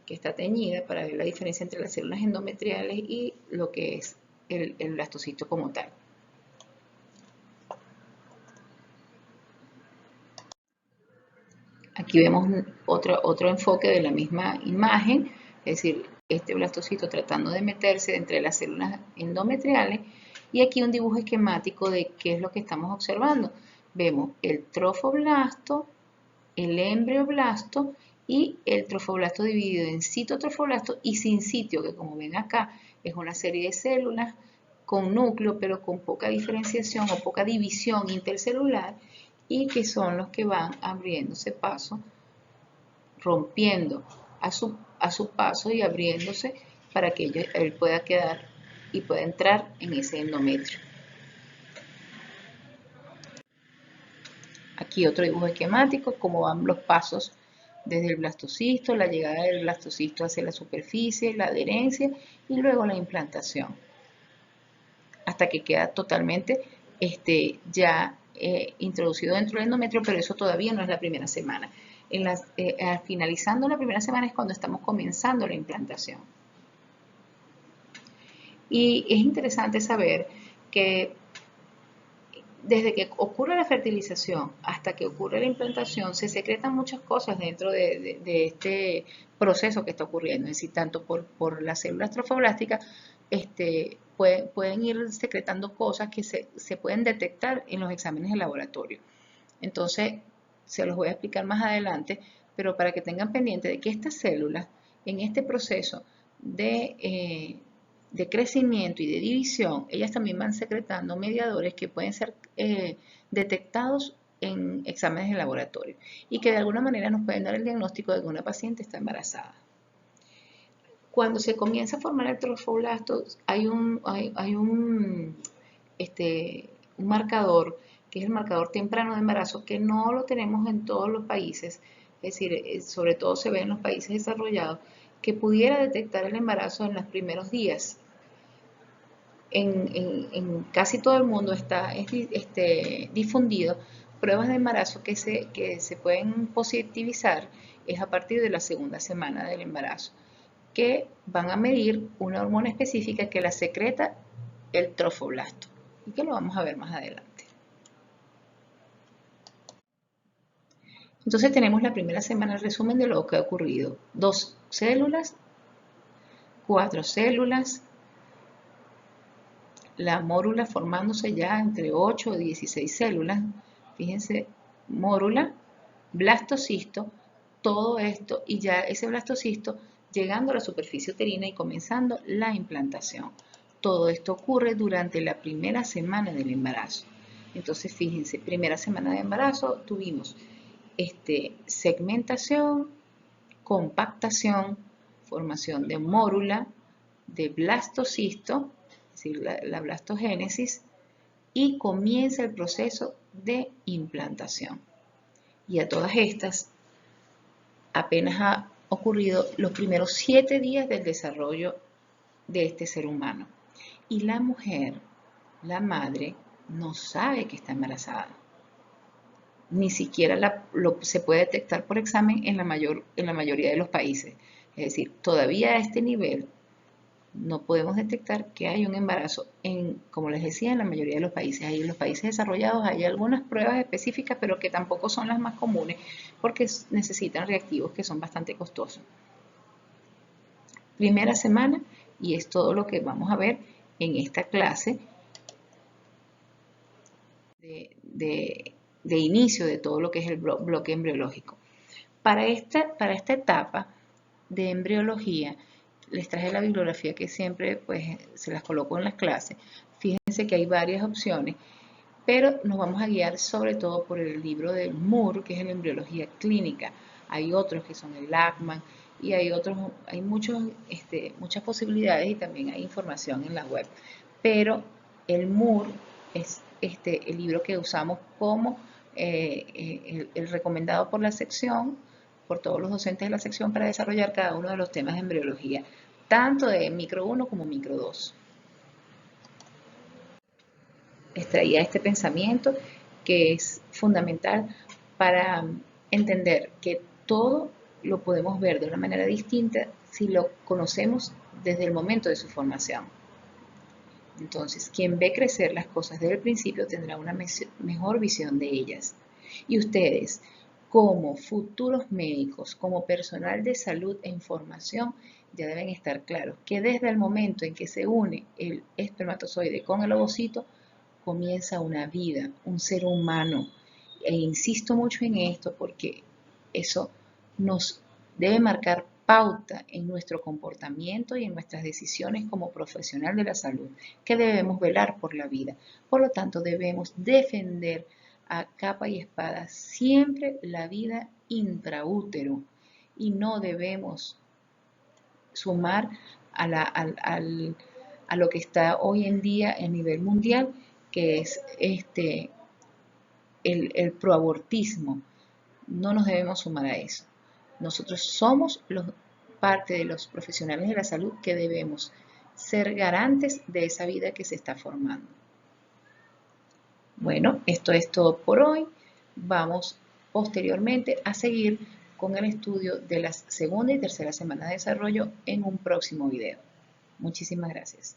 que está teñida para ver la diferencia entre las células endometriales y lo que es el blastocisto como tal. Aquí vemos otro enfoque de la misma imagen, es decir, este blastocito tratando de meterse entre las células endometriales, y aquí un dibujo esquemático de qué es lo que estamos observando. Vemos el trofoblasto, el embrioblasto y el trofoblasto dividido en citotrofoblasto y sincitio, que como ven acá es una serie de células con núcleo pero con poca diferenciación o poca división intercelular, y que son los que van abriéndose paso, rompiendo a su paso y abriéndose para que él pueda quedar y pueda entrar en ese endometrio. Aquí otro dibujo esquemático, cómo van los pasos desde el blastocisto, la llegada del blastocisto hacia la superficie, la adherencia y luego la implantación, hasta que queda totalmente ya introducido dentro del endometrio, pero eso todavía no es la primera semana. Finalizando la primera semana es cuando estamos comenzando la implantación. Y es interesante saber que desde que ocurre la fertilización hasta que ocurre la implantación, se secretan muchas cosas dentro de este proceso que está ocurriendo. Es decir, tanto por las células trofoblásticas, pueden ir secretando cosas que se pueden detectar en los exámenes de laboratorio. Entonces, se los voy a explicar más adelante, pero para que tengan pendiente de que estas células, en este proceso de crecimiento y de división, ellas también van secretando mediadores que pueden ser detectados en exámenes de laboratorio y que de alguna manera nos pueden dar el diagnóstico de que una paciente está embarazada. Cuando se comienza a formar el trofoblasto, hay un marcador, que es el marcador temprano de embarazo, que no lo tenemos en todos los países, es decir, sobre todo se ve en los países desarrollados, que pudiera detectar el embarazo en los primeros días. En casi todo el mundo está difundido pruebas de embarazo que se pueden positivizar es a partir de la segunda semana del embarazo, que van a medir una hormona específica que la secreta el trofoblasto y que lo vamos a ver más adelante. Entonces tenemos la primera semana, el resumen de lo que ha ocurrido. 2 células, 4 células, la mórula formándose ya entre 8 o 16 células. Fíjense, mórula, blastocisto, todo esto y ya ese blastocisto llegando a la superficie uterina y comenzando la implantación. Todo esto ocurre durante la primera semana del embarazo. Entonces, fíjense, primera semana de embarazo tuvimos segmentación, compactación, formación de mórula, de blastocisto, es decir, la blastogénesis, y comienza el proceso de implantación. Y a todas estas apenas ha ocurrido los primeros 7 días del desarrollo de este ser humano. Y la mujer, la madre, no sabe que está embarazada. Ni siquiera se puede detectar por examen en la mayoría de los países. Es decir, todavía a este nivel no podemos detectar que hay un embarazo como les decía, en la mayoría de los países. Ahí en los países desarrollados hay algunas pruebas específicas, pero que tampoco son las más comunes porque necesitan reactivos que son bastante costosos. Primera semana, y es todo lo que vamos a ver en esta clase de inicio de todo lo que es el bloque embriológico. Para esta etapa de embriología, les traje la bibliografía que siempre se las coloco en las clases. Fíjense que hay varias opciones, pero nos vamos a guiar sobre todo por el libro del Moore, que es la embriología clínica. Hay otros que son el Lachman y hay muchas posibilidades y también hay información en la web. Pero el Moore es el libro que usamos como el recomendado por la sección, por todos los docentes de la sección para desarrollar cada uno de los temas de embriología, tanto de micro 1 como micro 2. Extraía este pensamiento que es fundamental para entender que todo lo podemos ver de una manera distinta si lo conocemos desde el momento de su formación. Entonces, quien ve crecer las cosas desde el principio tendrá una mejor visión de ellas. Y ustedes, como futuros médicos, como personal de salud e información, ya deben estar claros que desde el momento en que se une el espermatozoide con el ovocito, comienza una vida, un ser humano. E insisto mucho en esto porque eso nos debe marcar pauta en nuestro comportamiento y en nuestras decisiones como profesional de la salud, que debemos velar por la vida. Por lo tanto, debemos defender a capa y espada siempre la vida intraútero y no debemos sumar a lo que está hoy en día a nivel mundial, que es el proabortismo. No nos debemos sumar a eso. Nosotros somos parte de los profesionales de la salud que debemos ser garantes de esa vida que se está formando. Bueno, esto es todo por hoy. Vamos posteriormente a seguir con el estudio de la segunda y tercera semana de desarrollo en un próximo video. Muchísimas gracias.